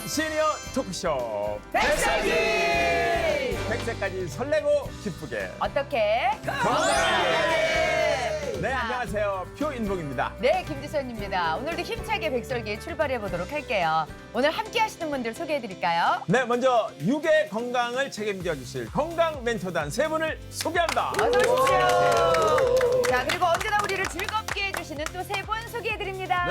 시니어 토크쇼 백설기! 100세까지 설레고 기쁘게 어떻게? 건강하게! 네, 안녕하세요. 표인복입니다. 네, 김지선입니다. 오늘도 힘차게 백설기 출발해 보도록 할게요. 오늘 함께 하시는 분들 소개해 드릴까요? 네, 먼저 육의 건강을 책임져 주실 건강 멘토단 세 분을 소개합니다. 어서 오십시오. 자, 그리고 언제나 우리를 즐겁게 해주시는 또 세 분 소개해 드립니다.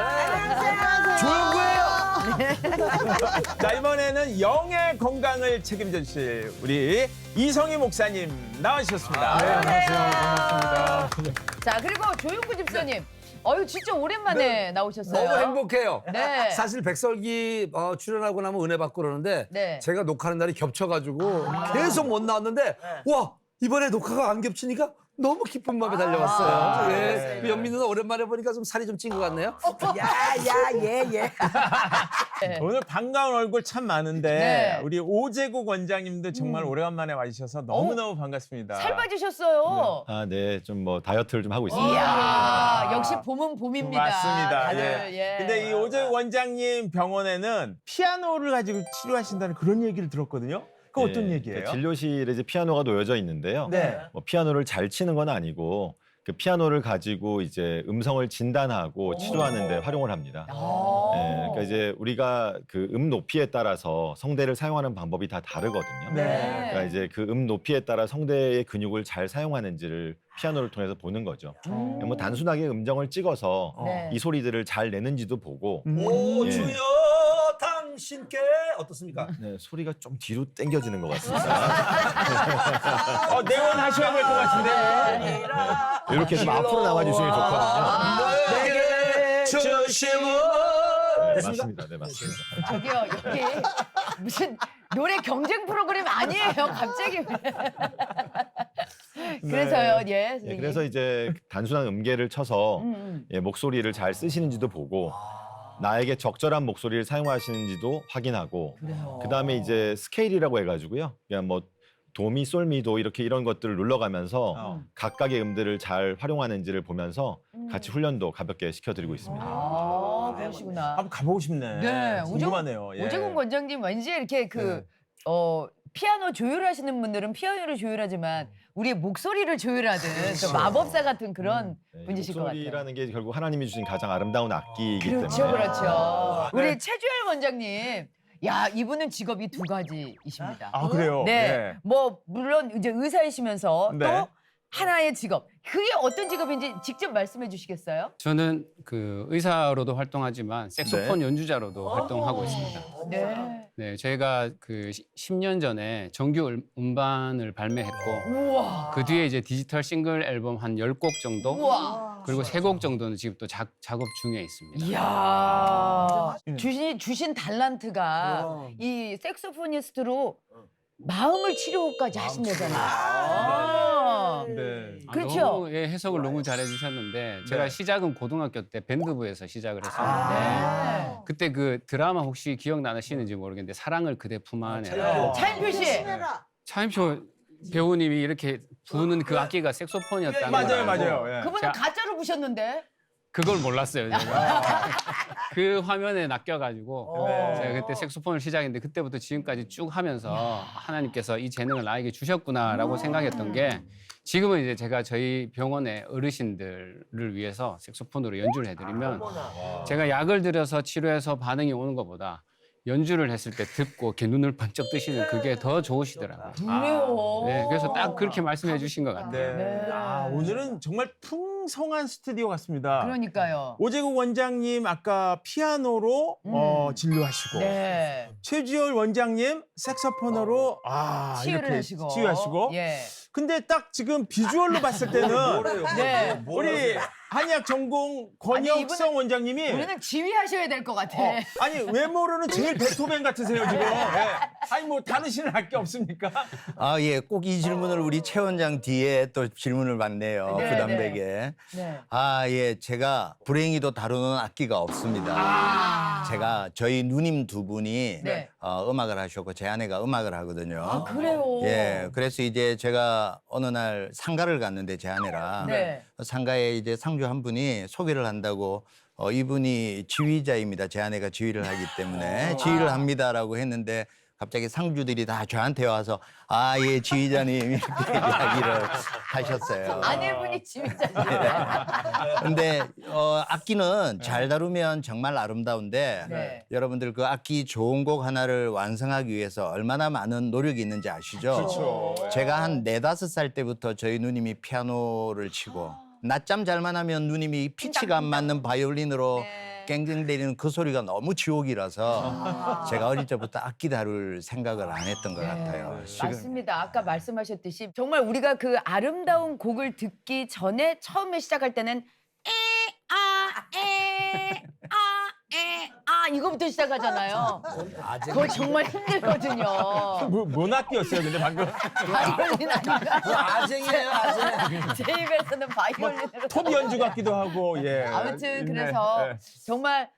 자, 이번에는 영의 건강을 책임져 주실 우리 이성희 목사님 나와주셨습니다. 네, 안녕하세요. 반갑습니다. 자, 그리고 조용구 집사님. 어유 진짜 오랜만에 나오셨어요. 너무 행복해요. 네. 사실 백설기 출연하고 나면 은혜 받고 그러는데 네. 제가 녹화하는 날이 겹쳐가지고 계속 못 나왔는데 와 이번에 녹화가 안 겹치니까 너무 기쁜 마음에 달려왔어요. 예. 그 연민 누나 오랜만에 보니까 좀 살이 좀 찐 것 같네요. 네. 오늘 반가운 얼굴 참 많은데 네. 우리 오재국 원장님도 정말 오래간만에 와주셔서 너무너무 반갑습니다. 살 빠지셨어요. 아, 네. 좀 뭐 다이어트를 좀 하고 있습니다. 이야, 역시 봄은 봄입니다. 맞습니다. 다들, 예. 근데 이 오재국 원장님 병원에는 피아노를 가지고 치료하신다는 그런 얘기를 들었거든요. 그 네, 어떤 얘기예요? 그 진료실에 이제 피아노가 놓여져 있는데요. 네. 뭐 피아노를 잘 치는 건 아니고 그 피아노를 가지고 이제 음성을 진단하고 치료하는 데 활용을 합니다. 네, 그러니까 이제 우리가 그 음 높이에 따라서 성대를 사용하는 방법이 다 다르거든요. 네. 그러니까 이제 그 음 높이에 따라 성대의 근육을 잘 사용하는지를 피아노를 통해서 보는 거죠. 뭐 단순하게 음정을 찍어서 네. 이 소리들을 잘 내는지도 보고 오 예. 주여 당신께 어떻습니까? 네, 소리가 좀 뒤로 당겨지는 것 같습니다. 내원하셔야 될 것 같은데. 이렇게 좀 앞으로 나와주시면 좋거든요. 내게 주심은 네, 됐습니까? 맞습니다. 네, 맞습니다. 저기요, 여기 무슨 노래 경쟁 프로그램 아니에요, 갑자기. 그래서요, 예. 예, 선생님. 그래서 이제 단순한 음계를 쳐서 음. 예, 목소리를 잘 쓰시는지도 보고 나에게 적절한 목소리를 사용하시는지도 확인하고 그래요. 그다음에 이제 스케일이라고 해가지고요. 그냥 뭐 도미, 솔미도 이렇게 이런 것들을 눌러가면서 각각의 음들을 잘 활용하는지를 보면서 같이 훈련도 가볍게 시켜드리고 있습니다. 아, 그러시구나. 한번 가보고 싶네. 네, 궁금하네요. 예. 오재국 원장님 왠지 이렇게 피아노 조율하시는 분들은 피아노를 조율하지만 우리의 목소리를 조율하든 또 마법사 같은 그런 네, 분이실 것 같아요. 목소리라는 게 결국 하나님이 주신 가장 아름다운 악기이기 그렇죠, 때문에 그렇죠. 우리 최주열 원장님, 야 이분은 직업이 두 가지이십니다. 아, 그래요? 네, 예. 뭐 물론 이제 의사이시면서 네. 또 하나의 직업. 그게 어떤 직업인지 직접 말씀해 주시겠어요? 저는 그 의사로도 활동하지만 색소폰 연주자로도 활동하고 있습니다. 네. 네, 저희가 그 10년 전에 정규 음반을 발매했고 우와. 그 뒤에 이제 디지털 싱글 앨범 한 10곡 정도 우와. 그리고 3곡 정도는 지금 또 작업 중에 있습니다. 이야. 주신 달란트가 이 색소포니스트로 마음을 치료까지 하신다잖아요. 네. 그렇죠. 너무, 예, 해석을 너무 잘해 주셨는데 제가 네. 시작은 고등학교 때 밴드부에서 시작을 했었는데 네. 그때 그 드라마 혹시 기억나시는지 모르겠는데 사랑을 그대 품 안에 차인표 씨. 차임표 배우님이 이렇게 부는 그 악기가 색소폰이었다는 걸 맞아요, 알고 맞아요. 예. 그분은 자. 가짜로 부셨는데. 그걸 몰랐어요. 제가. 그 화면에 낚여가지고 네. 제가 그때 색소폰을 시작했는데 그때부터 지금까지 쭉 하면서 하나님께서 이 재능을 나에게 주셨구나라고 생각했던 게 지금은 이제 제가 저희 병원의 어르신들을 위해서 색소폰으로 연주를 해드리면 제가 약을 들여서 치료해서 반응이 오는 것보다 연주를 했을 때 듣고 이렇게 눈을 번쩍 뜨시는 그게 더 좋으시더라고요. 그래요. 네, 그래서 딱 그렇게 말씀해 주신 것 같아요. 네. 네. 아, 오늘은 정말 풍성한 스튜디오 같습니다. 그러니까요. 오재국 원장님 아까 피아노로 진료하시고 네. 최주열 원장님 색소폰으로 치유를 이렇게 하시고. 치유하시고. 예. 근데 딱 지금 비주얼로 봤을 때는 네. 우리 한의학 전공 권혁성 원장님이 우리는 지휘하셔야 될 것 같아. 아니 외모로는 제일 베토벤 같으세요 지금. 예. 아니 뭐 다루시는 할 게 없습니까? 아, 예. 꼭 이 질문을 우리 최 원장 뒤에 또 질문을 받네요. 네, 부담되게. 네. 아, 예. 제가 불행히도 다루는 악기가 없습니다. 제가 저희 누님 두 분이 네. 음악을 하셨고 제 아내가 음악을 하거든요. 아, 그래요. 예. 그래서 이제 제가 어느 날 상가를 갔는데 제 아내랑 네. 상가에 이제 상주 한 분이 소개를 한다고 이분이 지휘자입니다. 제 아내가 지휘를 하기 때문에 지휘를 합니다라고 했는데 갑자기 상주들이 다 저한테 와서 아, 예, 지휘자님 이렇게 이야기를 하셨어요. 아내분이 지휘자님. 근데 악기는 잘 다루면 정말 아름다운데 네. 여러분들 그 악기 좋은 곡 하나를 완성하기 위해서 얼마나 많은 노력이 있는지 아시죠? 그렇죠. 제가 한 4, 5살 때부터 저희 누님이 피아노를 치고 낮잠 잘만 하면 누님이 피치가 안 맞는 바이올린으로 네. 깽깽대리는 그 소리가 너무 지옥이라서 제가 어릴 적부터 악기 다룰 생각을 안 했던 것 같아요. 맞습니다. 아까 말씀하셨듯이 정말 우리가 그 아름다운 곡을 듣기 전에 처음에 시작할 때는 이거부터 시작하잖아요. 그거 정말 힘들거든요. 뭔 악기였어요, 근데 방금? 바이올린 아닌가? 아쟁이에요, 아쟁. 제 입에서는 바이올린으로. 톱 연주 같기도 하고, 예. 아무튼 네, 그래서 네. 정말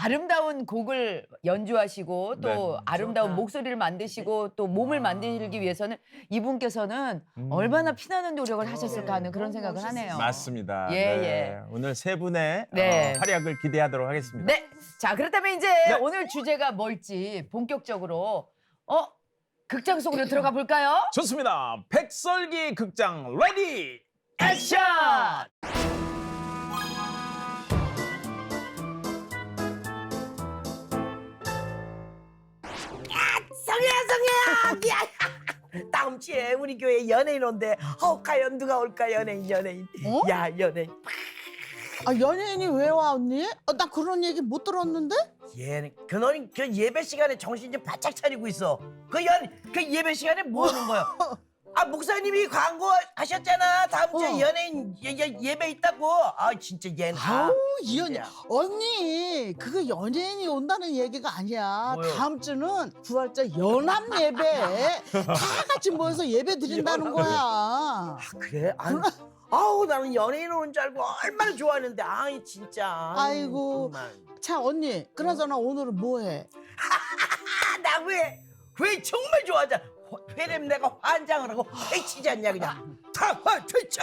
아름다운 곡을 연주하시고 또 네. 아름다운 목소리를 만드시고 또 몸을 만들기 위해서는 이분께서는 얼마나 피나는 노력을 하셨을까 하는 그런 생각을 하네요. 맞습니다. 예, 네. 예. 오늘 세 분의 네. 활약을 기대하도록 하겠습니다. 네. 자, 그렇다면 이제 오늘 주제가 뭘지 본격적으로 극장 속으로 들어가 볼까요? 좋습니다. 백설기 극장 레디 액션! 성혜야 다음 주에 우리 교회 연예인 온대. 과연 누가 올까? 연예인. 어? 야, 연예인. 아 연예인이 왜 와 언니? 나 그런 얘기 못 들었는데? 그놈이 그 예배 시간에 정신 좀 바짝 차리고 있어. 그 예배 시간에 뭐 하는 거야? 목사님이 광고 하셨잖아. 다음 주에 연예인 예배 있다고. 진짜 얘는. 아우 이 언니 진짜. 언니 그거 연예인이 온다는 얘기가 아니야. 뭐요? 다음 주는 부활절 연합 예배 다 같이 모여서 예배 드린다는 거야. 그래? 아우 나는 연예인 오는 줄 알고 얼마나 좋아하는데. 진짜. 아이고. 정말. 자 언니 그나저나 오늘은 뭐해? 나 회 정말 좋아하잖아. 회를 내가 환장을 하고 회치지 않냐 그냥. 다 회쳐.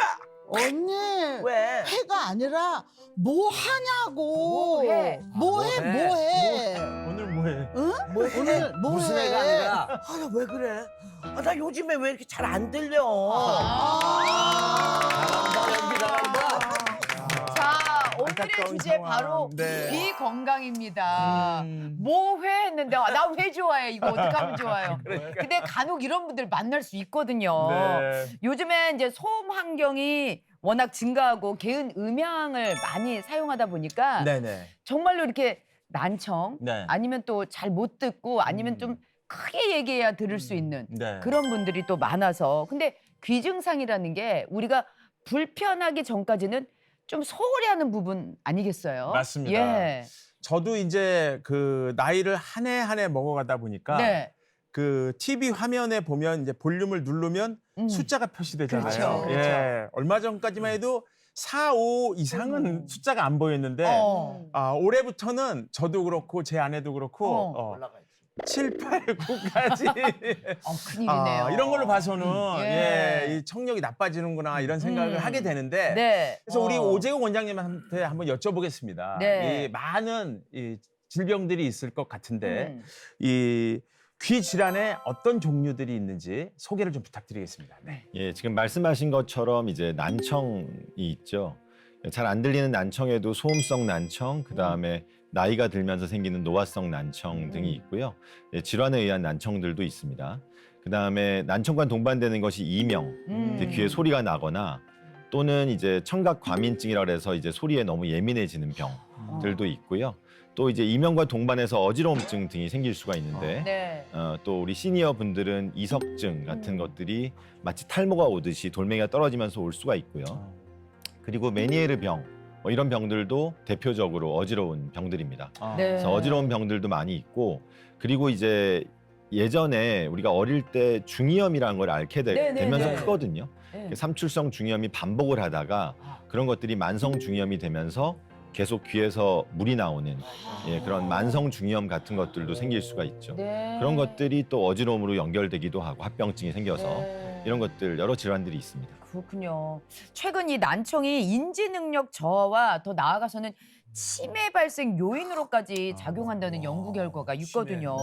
언니 왜? 회가 아니라 뭐 하냐고. 뭐해? 뭐해? 오늘 뭐해? 응? 오늘 뭐해? 무슨 애가 아니라 나 왜 그래? 나 요즘에 왜 이렇게 잘 안 들려? 자, 오늘의 안타까운 주제 상황. 바로 네. 귀 건강입니다. 뭐 회 했는데 나 회 좋아해. 이거 어떡하면 좋아요. 근데 간혹 이런 분들 만날 수 있거든요. 네. 요즘에 이제 소음 환경이 워낙 증가하고 개인 음향을 많이 사용하다 보니까 네네. 정말로 이렇게 난청 네. 아니면 또 잘 못 듣고 아니면 좀 크게 얘기해야 들을 수 있는 네. 그런 분들이 또 많아서 근데 귀 증상이라는 게 우리가 불편하기 전까지는 좀 소홀히 하는 부분 아니겠어요? 맞습니다. 예. 저도 이제 그 나이를 한 해 한 해 먹어가다 보니까 네. 그 TV 화면에 보면 이제 볼륨을 누르면 숫자가 표시되잖아요. 그렇죠. 예. 얼마 전까지만 해도 4, 5 이상은 숫자가 안 보였는데 올해부터는 저도 그렇고 제 아내도 그렇고 올라가야지. 7, 8, 9까지 큰일이네요. 이런 걸로 봐서는 예. 이 청력이 나빠지는구나 이런 생각을 하게 되는데 네. 그래서 우리 오재국 원장님한테 한번 여쭤보겠습니다. 네. 이 많은 이 질병들이 있을 것 같은데 음. 이 귀 질환에 어떤 종류들이 있는지 소개를 좀 부탁드리겠습니다. 네. 예, 지금 말씀하신 것처럼 이제 난청이 있죠. 잘 안 들리는 난청에도 소음성 난청, 그 다음에 나이가 들면서 생기는 노화성 난청 등이 있고요. 예, 질환에 의한 난청들도 있습니다. 그 다음에 난청과 동반되는 것이 이명, 이제 귀에 소리가 나거나 또는 이제 청각 과민증이라 해서 이제 소리에 너무 예민해지는 병들도 있고요. 또 이제 이명과 동반해서 어지러움증 등이 생길 수가 있는데 네. 또 우리 시니어 분들은 이석증 같은 것들이 마치 탈모가 오듯이 돌멩이가 떨어지면서 올 수가 있고요. 그리고 메니에르 병 이런 병들도 대표적으로 어지러운 병들입니다. 네. 그래서 어지러운 병들도 많이 있고 그리고 이제 예전에 우리가 어릴 때 중이염이라는 걸 앓게 되면서 네. 크거든요. 네. 삼출성 중이염이 반복을 하다가 그런 것들이 만성 중이염이 되면서 계속 귀에서 물이 나오는 그런 만성 중이염 같은 것들도 생길 수가 있죠. 네. 그런 것들이 또 어지러움으로 연결되기도 하고 합병증이 생겨서 네. 이런 것들 여러 질환들이 있습니다. 그렇군요. 최근 이 난청이 인지 능력 저하와 더 나아가서는 치매 발생 요인으로까지 작용한다는 연구 결과가 있거든요.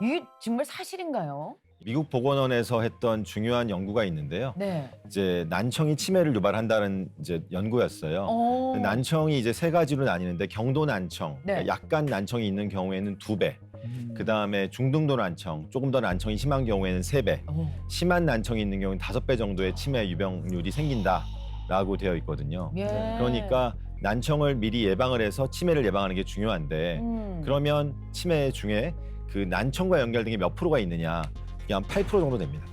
이게 정말 사실인가요? 미국 보건원에서 했던 중요한 연구가 있는데요. 네. 이제 난청이 치매를 유발한다는 이제 연구였어요. 난청이 이제 세 가지로 나뉘는데 경도 난청, 네. 그러니까 약간 난청이 있는 경우에는 2배. 그다음에 중등도 난청, 조금 더 난청이 심한 경우에는 3배. 심한 난청이 있는 경우는 5배 정도의 치매 유병률이 생긴다라고 되어 있거든요. 예. 그러니까 난청을 미리 예방을 해서 치매를 예방하는 게 중요한데 그러면 치매 중에 그 난청과 연결된 게 몇 프로가 있느냐? 그냥 8% 정도 됩니다.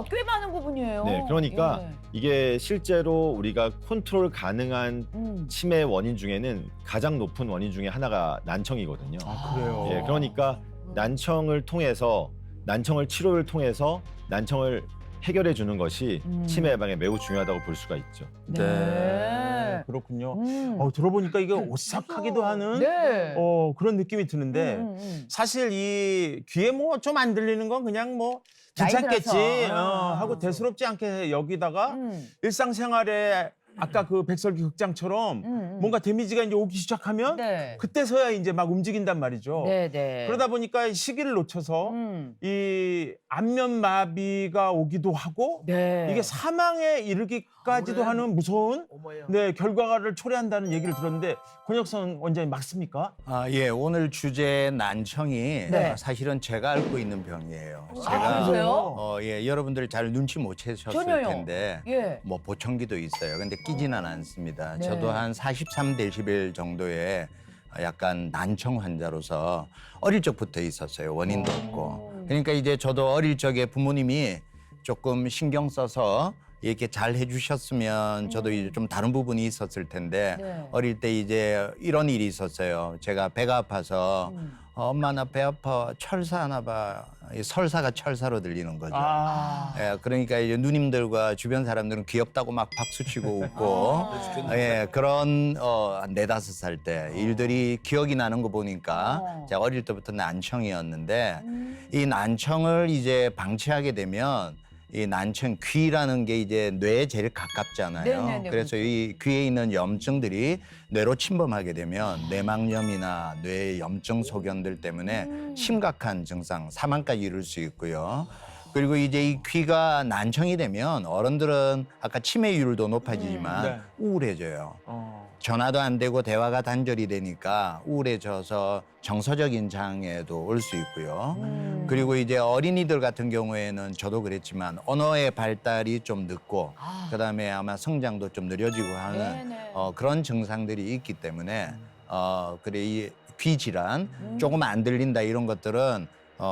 꽤 많은 부분이에요. 네, 그러니까 예. 이게 실제로 우리가 컨트롤 가능한 치매 원인 중에는 가장 높은 원인 중에 하나가 난청이거든요. 그래요. 예, 그러니까 난청을 통해서 난청을 치료를 통해서 난청을 해결해 주는 것이 치매 예방에 매우 중요하다고 볼 수가 있죠. 네. 그렇군요. 들어보니까 이게 오싹하기도 하는 네. 그런 느낌이 드는데 사실 이 귀에 뭐 좀 안 들리는 건 그냥 뭐 괜찮겠지 나이 들어서. 하고 대수롭지 않게 여기다가 일상생활에 아까 그 백설기 극장처럼 뭔가 데미지가 이제 오기 시작하면 네. 그때서야 이제 막 움직인단 말이죠. 네, 네. 그러다 보니까 시기를 놓쳐서 이 안면마비가 오기도 하고 네. 이게 사망에 이르기까지도 하는 무서운 결과를 초래한다는 얘기를 들었는데 권혁선 원장님 맞습니까? 예, 오늘 주제 난청이 네. 사실은 제가 앓고 있는 병이에요. 그러세요? 예, 여러분들 잘 눈치 못 채셨을 전혀요. 텐데 예. 뭐 보청기도 있어요. 근데 끼지는 않습니다. 네. 저도 한 43데시벨 정도의 약간 난청 환자로서 어릴 적부터 있었어요. 원인도 없고. 그러니까 이제 저도 어릴 적에 부모님이 조금 신경 써서 이렇게 잘 해주셨으면 저도 이제 좀 다른 부분이 있었을 텐데 네. 어릴 때 이제 이런 일이 있었어요. 제가 배가 아파서 엄마 나 배 아파 철사하나 봐. 이 설사가 철사로 들리는 거죠. 예, 그러니까 이제 누님들과 주변 사람들은 귀엽다고 막 박수치고 웃고 예, 그런 4-5살 때 일들이 기억이 나는 거 보니까 제가 어릴 때부터 난청이었는데 이 난청을 이제 방치하게 되면 이 난청 귀라는 게 이제 뇌에 제일 가깝잖아요. 네네네, 그래서 이 귀에 있는 염증들이 뇌로 침범하게 되면 뇌망염이나 뇌 염증 소견들 때문에 심각한 증상, 사망까지 이룰 수 있고요. 그리고 이제 이 귀가 난청이 되면 어른들은 아까 치매율도 높아지지만 우울해져요. 전화도 안 되고 대화가 단절이 되니까 우울해져서 정서적인 장애도 올 수 있고요. 그리고 이제 어린이들 같은 경우에는 저도 그랬지만 언어의 발달이 좀 늦고 그다음에 아마 성장도 좀 느려지고 하는 그런 증상들이 있기 때문에 그래 이 귀 질환 조금 안 들린다 이런 것들은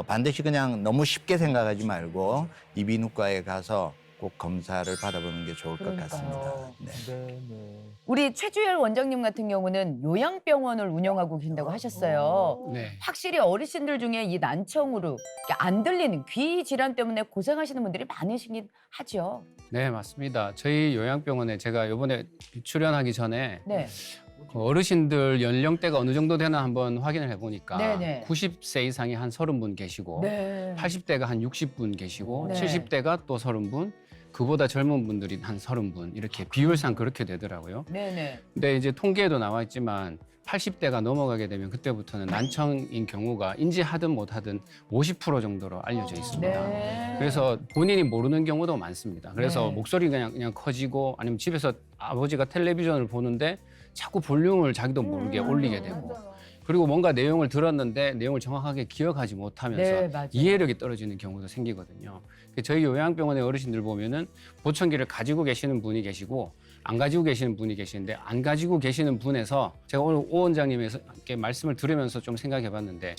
반드시 그냥 너무 쉽게 생각하지 말고 이비인후과에 가서 꼭 검사를 받아보는 게 좋을 것 같습니다. 네. 우리 최주열 원장님 같은 경우는 요양병원을 운영하고 계신다고 하셨어요. 네. 확실히 어르신들 중에 이 난청으로 안 들리는 귀 질환 때문에 고생하시는 분들이 많으시긴 하죠. 네, 맞습니다. 저희 요양병원에 제가 이번에 출연하기 전에 네. 그 어르신들 연령대가 어느 정도 되나 한번 확인을 해보니까 네네. 90세 이상이 한 30분 계시고 네. 80대가 한 60분 계시고 네. 70대가 또 30분, 그보다 젊은 분들이 한 30분 이렇게 비율상 그렇게 되더라고요. 네네. 근데 이제 통계에도 나와 있지만 80대가 넘어가게 되면 그때부터는 난청인 경우가 인지하든 못하든 50% 정도로 알려져 있습니다. 네. 그래서 본인이 모르는 경우도 많습니다. 그래서 네. 목소리가 그냥 커지고 아니면 집에서 아버지가 텔레비전을 보는데 자꾸 볼륨을 자기도 모르게 올리게 되고 그리고 뭔가 내용을 들었는데 내용을 정확하게 기억하지 못하면서 네, 맞아요. 이해력이 떨어지는 경우도 생기거든요. 저희 요양병원의 어르신들 보면은 보청기를 가지고 계시는 분이 계시고 안 가지고 계시는 분이 계시는데 안 가지고 계시는 분에서 제가 오늘 오 원장님께 말씀을 들으면서 좀 생각해 봤는데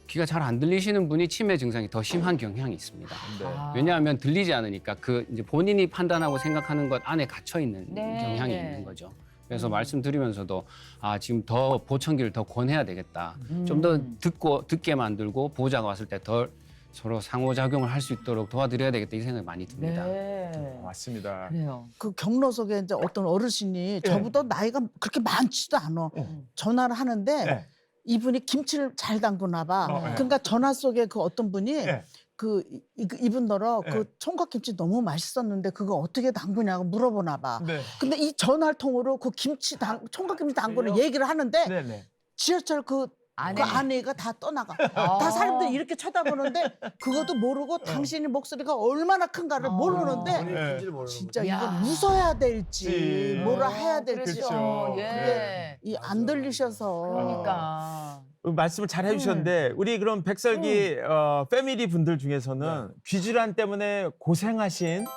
귀가 잘 안 들리시는 분이 치매 증상이 더 심한 경향이 있습니다. 왜냐하면 들리지 않으니까 그 이제 본인이 판단하고 생각하는 것 안에 갇혀 있는 네. 경향이 있는 거죠. 그래서 말씀드리면서도 지금 더 보청기를 더 권해야 되겠다. 좀 더 듣게 만들고 보호자가 왔을 때 더 서로 상호작용을 할 수 있도록 도와드려야 되겠다 이 생각이 많이 듭니다. 네. 맞습니다. 그래요. 그 경로석에 이제 어떤 어르신이 저보다 나이가 그렇게 많지도 않아. 전화를 하는데 네. 이분이 김치를 잘 담그나 봐. 네. 그러니까 전화 속에 그 어떤 분이 이분더러 네. 그 총각김치 너무 맛있었는데 그거 어떻게 담그냐고 물어보나 봐. 네. 근데 이 전화를 통으로 그 총각김치 담그는 얘기를 하는데 네네. 지하철 그 아내가 다 떠나가. 다 사람들이 이렇게 쳐다보는데 그것도 모르고 당신의 목소리가 얼마나 큰가를 모르는데 네. 진짜 야. 이거 웃어야 될지 뭐라 해야 될지 그렇죠. 예. 이 안 들리셔서 그러니까. 말씀을 잘 해주셨는데 우리 그럼 백설기 패밀리 분들 중에서는 귀질환 때문에 고생하신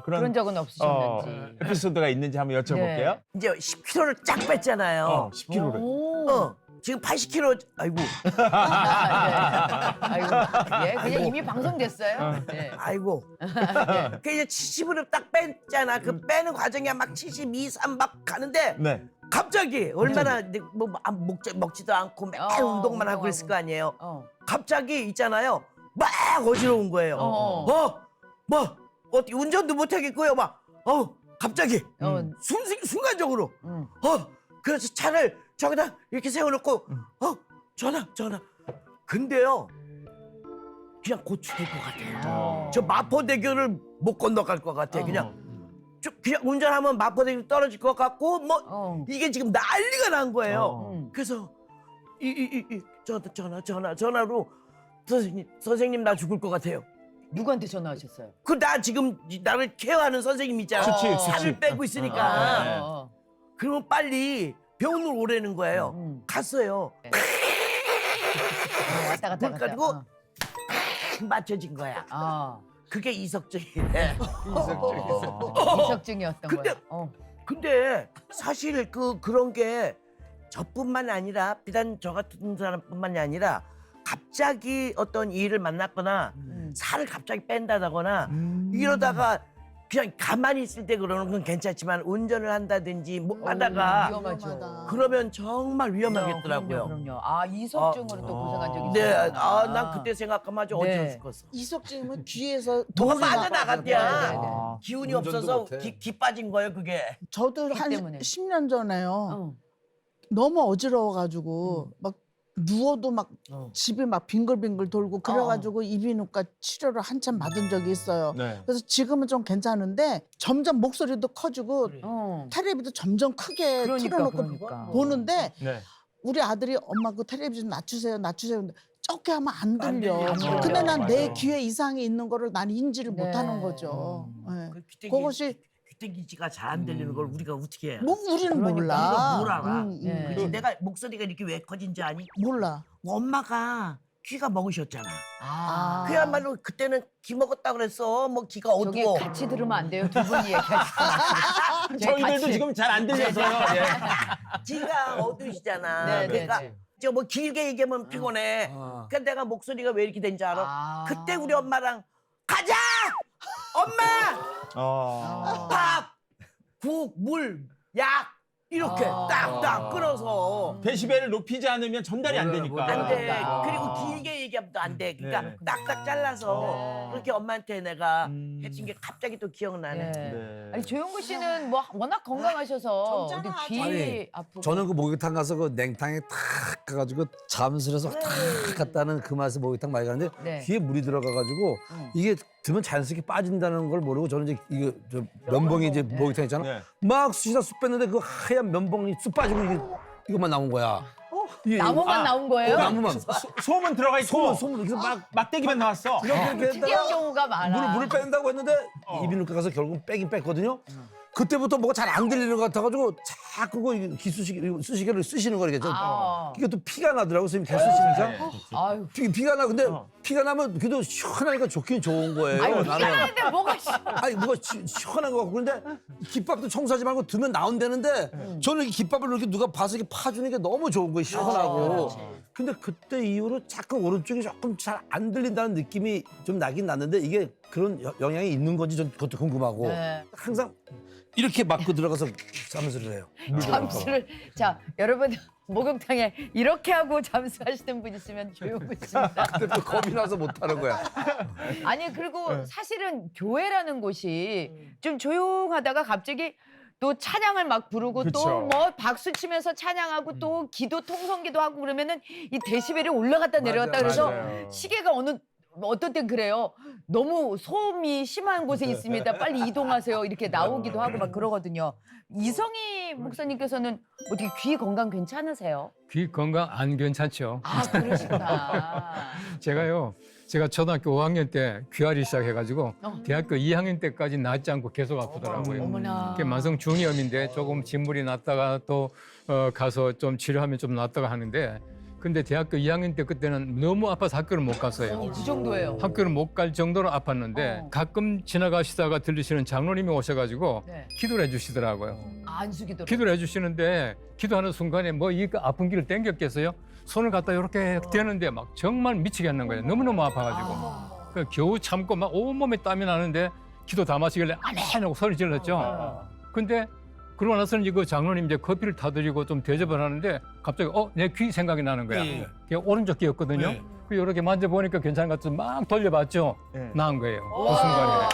그런 적은 없으셨는지. 에피소드가 있는지 한번 여쭤볼게요. 네. 이제 10kg를 쫙 뺐잖아요. 10kg를. 오. 지금 80kg. 아이고. 아이고, 예, 그냥 이미 방송됐어요. 네. 아이고. 그 이제 70으로 딱 뺐잖아. 그 빼는 과정이 막 72, 3 막 가는데 네. 갑자기 얼마나 먹지도 않고 맨 운동만 하고 그랬을 거 아니에요. 갑자기 있잖아요. 막 어지러운 거예요. 어떻게 운전도 못 하겠고요. 갑자기 순간적으로. 그래서 차를 저기다 이렇게 세워놓고 전화. 근데요. 그냥 고추될 것 같아요. 저 마포대교를 못 건너갈 것 같아. 그냥 운전하면 마포대교 떨어질 것 같고 이게 지금 난리가 난 거예요. 그래서 전화로 선생님 나 죽을 것 같아요. 누구한테 전화하셨어요? 나 지금 나를 케어하는 선생님 있잖아. 살을 빼고 있으니까. 그러면 빨리 병원으로 오라는 거예요. 갔어요. 왔다 갔다 갔다. 그래가지고 맞춰진 거야. 그게 이석증이래. 이석증이었던 근데- 거예요. 근데 사실 그런 게 저뿐만 아니라 비단 저 같은 사람뿐만이 아니라 갑자기 어떤 일을 만났거나 살을 갑자기 뺀다거나 이러다가 그냥 가만히 있을 때 그러는 건 괜찮지만 운전을 한다든지 뭐 하다가 위험하죠. 그러면 정말 위험하겠더라고요. 그럼요. 이석증으로 또 고생한 적이 네, 있어요. 난 그때 생각하면 아주 네. 어지러워 죽었어. 이석증이면 귀에서 뭐가 돈이 빠져나갔대야. 네, 네. 기운이 운전도 없어서 못해. 기 빠진 거예요, 그게. 저도 기 한 때문에. 10년 전에요. 어. 너무 어지러워가지고 막 누워도 막 집이 막 빙글빙글 돌고 그래가지고 이비인후과 치료를 한참 받은 적이 있어요. 네. 그래서 지금은 좀 괜찮은데 점점 목소리도 커지고 텔레비도 점점 크게 틀어놓고 보는데 네. 우리 아들이 엄마 그 텔레비전 낮추세요. 근데 적게 하면 안 안 들려. 들리죠. 근데 난 내 맞아요. 귀에 이상이 있는 거를 난 인지를 네. 못하는 거죠. 네. 그것이 귀때기지가 잘 안 들리는 걸 우리가 어떻게 해야? 뭐 우리는 그러니까 몰라. 우리가 뭘 알아? 네. 그치? 내가 목소리가 이렇게 왜 커진지 아니? 몰라. 엄마가 귀가 먹으셨잖아. 아. 그야말로 그때는 귀 먹었다 그랬어. 뭐 귀가 저기 어두워. 같이 들으면 안 돼요. 두 분이 얘기하시면. 저희들도 지금 잘 안 들려서요. 예. 귀가 어두우시잖아. 네, 그러니까 네, 네. 저 뭐 길게 얘기하면 피곤해. 그러니까 내가 목소리가 왜 이렇게 된지 알아? 그때 우리 엄마랑 가자! 엄마! 밥! 국, 물, 약! 이렇게 딱딱 끊어서 데시벨을 높이지 않으면 전달이 안 되니까. 안 돼. 그러니까. 그리고 길게 얘기하면 또 안 돼. 그러니까 네. 딱딱 잘라서 그렇게 엄마한테 내가 해준 게 갑자기 또 기억나네. 네. 아니 조용구 씨는 뭐 워낙 건강하셔서 젊잖아, 귀 아니, 아프고. 저는 그 목욕탕 가서 그 냉탕에 탁 가가지고 잠수해서 탁 갔다는 그 맛에 목욕탕 많이 가는데 네. 귀에 물이 들어가가지고 이게 들면 자연스럽게 빠진다는 걸 모르고 저는 이제 이거 저 면봉이 이제 목욕탕 있잖아. 네. 막 쑤시다 쑥 뺐는데 그 하얀 면봉이 쑥 빠지고 이것만 나온 거야. 이게- 나무만 나온 거예요? 나무만. 소음은 들어가 있고 소문 그래서 막 막대기만 나왔어. 이렇게 특이한 했다가 경우가 많아. 물을 뺀다고 했는데 이비인후과 가서 결국 빼긴 뺐거든요. 그때부터 뭐가 잘 안 들리는 것 같아가지고 자꾸 그 수시개를 쓰시는 거겠죠. 이게 또 피가 나더라고 선생님 계속 쓰시니까. 아유. 피가 나 근데 피가 나면 그래도 시원하니까 좋긴 좋은 거예요. 아유, 나는. 피하는데 뭐가 아니 뭐가 시원한 거 같고 그런데 김밥도 청소하지 말고 두면 나온다는데 저는 이 김밥을 이렇게 누가 봐서 이렇게 파주는 게 너무 좋은 거예요. 시원하고. 근데 그때 이후로 자꾸 오른쪽이 조금 잘 안 들린다는 느낌이 좀 나긴 났는데 이게 그런 영향이 있는 건지 전 그것도 궁금하고 네. 항상 이렇게 맞고 들어가서 잠수를 해요. 물 들어갈까 봐. 잠수를 자 여러분 목욕탕에 이렇게 하고 잠수하시는 분 있으면 조용구 씨입니다. 근데 또 겁이 나서 못 하는 거야. 아니 그리고 사실은 교회라는 곳이 좀 조용하다가 갑자기 또 찬양을 막 부르고 또 그쵸. 뭐 박수 치면서 찬양하고 또 기도 통성기도 하고 그러면은 이 데시벨이 올라갔다 내려갔다 그래서 맞아요. 시계가 어느 어떤 땐 그래요. 너무 소음이 심한 곳에 있습니다. 빨리 이동하세요. 이렇게 나오기도 하고 막 그러거든요. 이성희 목사님께서는 어떻게 귀 건강 괜찮으세요? 귀 건강 안 괜찮죠. 아, 그러시구나. 제가 초등학교 5학년 때 귀앓이 시작해가지고 어. 대학교 2학년 때까지 낫지 않고 계속 아프더라고요. 어머나. 그게 만성 중이염인데 조금 진물이 났다가 또 가서 좀 치료하면 좀 낫다가 하는데 근데 대학교 2학년 때 그때는 너무 아파서 학교를 못 갔어요. 그 정도예요. 학교를 못 갈 정도로 아팠는데 가끔 지나가시다가 들리시는 장로님이 오셔가지고 네. 기도를 해주시더라고요. 안수기도. 기도를 해주시는데 기도하는 순간에 뭐 이 아픈 길을 땡겼겠어요? 손을 갖다 이렇게 대는데 막 정말 미치겠는 거예요. 너무너무 아파가지고. 그 겨우 참고 막 온몸에 땀이 나는데 기도 다 마시길래 아멘 하고 소리 질렀죠. 근데 그러고 나서는 이거 장로님 이제 커피를 타드리고 좀 대접을 하는데 갑자기 내 귀 생각이 나는 거야. 그게 오른쪽 귀였거든요. 그 이렇게 만져보니까 괜찮은 것 같아서 막 돌려봤죠. 나은 거예요. 그 순간에.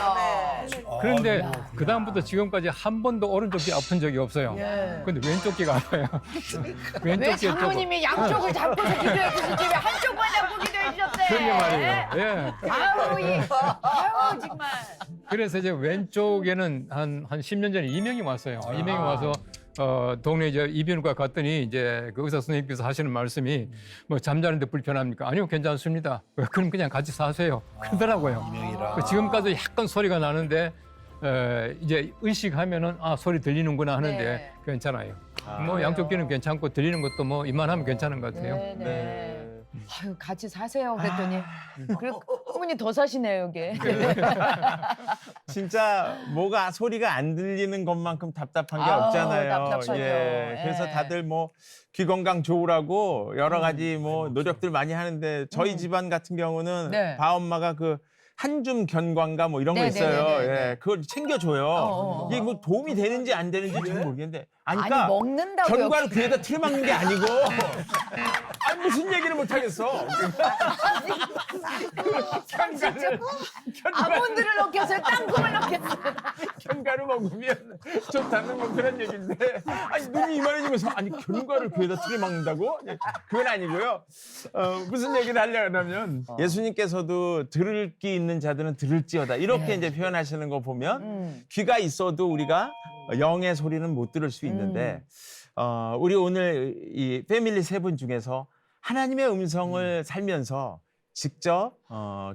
그런데 그다음부터 지금까지 한 번도 오른쪽 귀 아픈 적이 없어요. 근데 왼쪽 귀가 아파요. 왜 왼쪽 귀에 장로님이 양쪽을 잡고서 기도해 주시지 왜 한쪽만 잡고 기도해 주셨대? 그게 말이에요. 예. 아유 정말. 그래서 이제 왼쪽에는 한 10년 전에 이명이 왔어요. 이명이 와서 동네 이제 이비인후과 갔더니 이제 그 의사 선생님께서 하시는 말씀이 뭐 잠자는데 불편합니까? 아니요, 괜찮습니다. 그럼 그냥 같이 사세요. 그러더라고요. 지금까지 약간 소리가 나는데 이제 의식하면은 소리 들리는구나 하는데 네. 괜찮아요. 뭐 양쪽 귀는 괜찮고 들리는 것도 뭐 이만하면 괜찮은 것 같아요. 네네. 아유 같이 사세요 그랬더니 그리고 어머니 더 사시네요 여기. 진짜 뭐가 소리가 안 들리는 것만큼 답답한 게 아우, 없잖아요. 답답하죠. 그래서 예. 다들 뭐 귀 건강 좋으라고 여러 가지 뭐 노력들 많이 하는데 저희 집안 같은 경우는 네. 바엄마가 그 한줌 견광가 뭐 이런 거 네, 있어요. 네, 네, 네. 예, 그걸 챙겨줘요. 이게 뭐 도움이 되는지 안 되는지 잘 모르겠는데. 아니, 그러니까 아니 먹는다고요. 견과를 귀에다 틀어막는 게 아니고. 아니 무슨 얘기를 못 하겠어. 견과를 아몬드를 넣겠어요. 땅콩을 넣겠어요. 견과를 먹으면 좋다는 뭐 그런 얘기인데 아니 눈이 이만해지면서 아니 견과를 귀에다 틀어막는다고? 그건 아니고요. 무슨 얘기를 하려고 하면 예수님께서도 들을 귀 있는 자들은 들을지어다 이렇게 이제 표현하시는 거 보면 귀가 있어도 우리가 영의 소리는 못 들을 수 있는데 우리 오늘 이 패밀리 세 분 중에서 하나님의 음성을 살면서 직접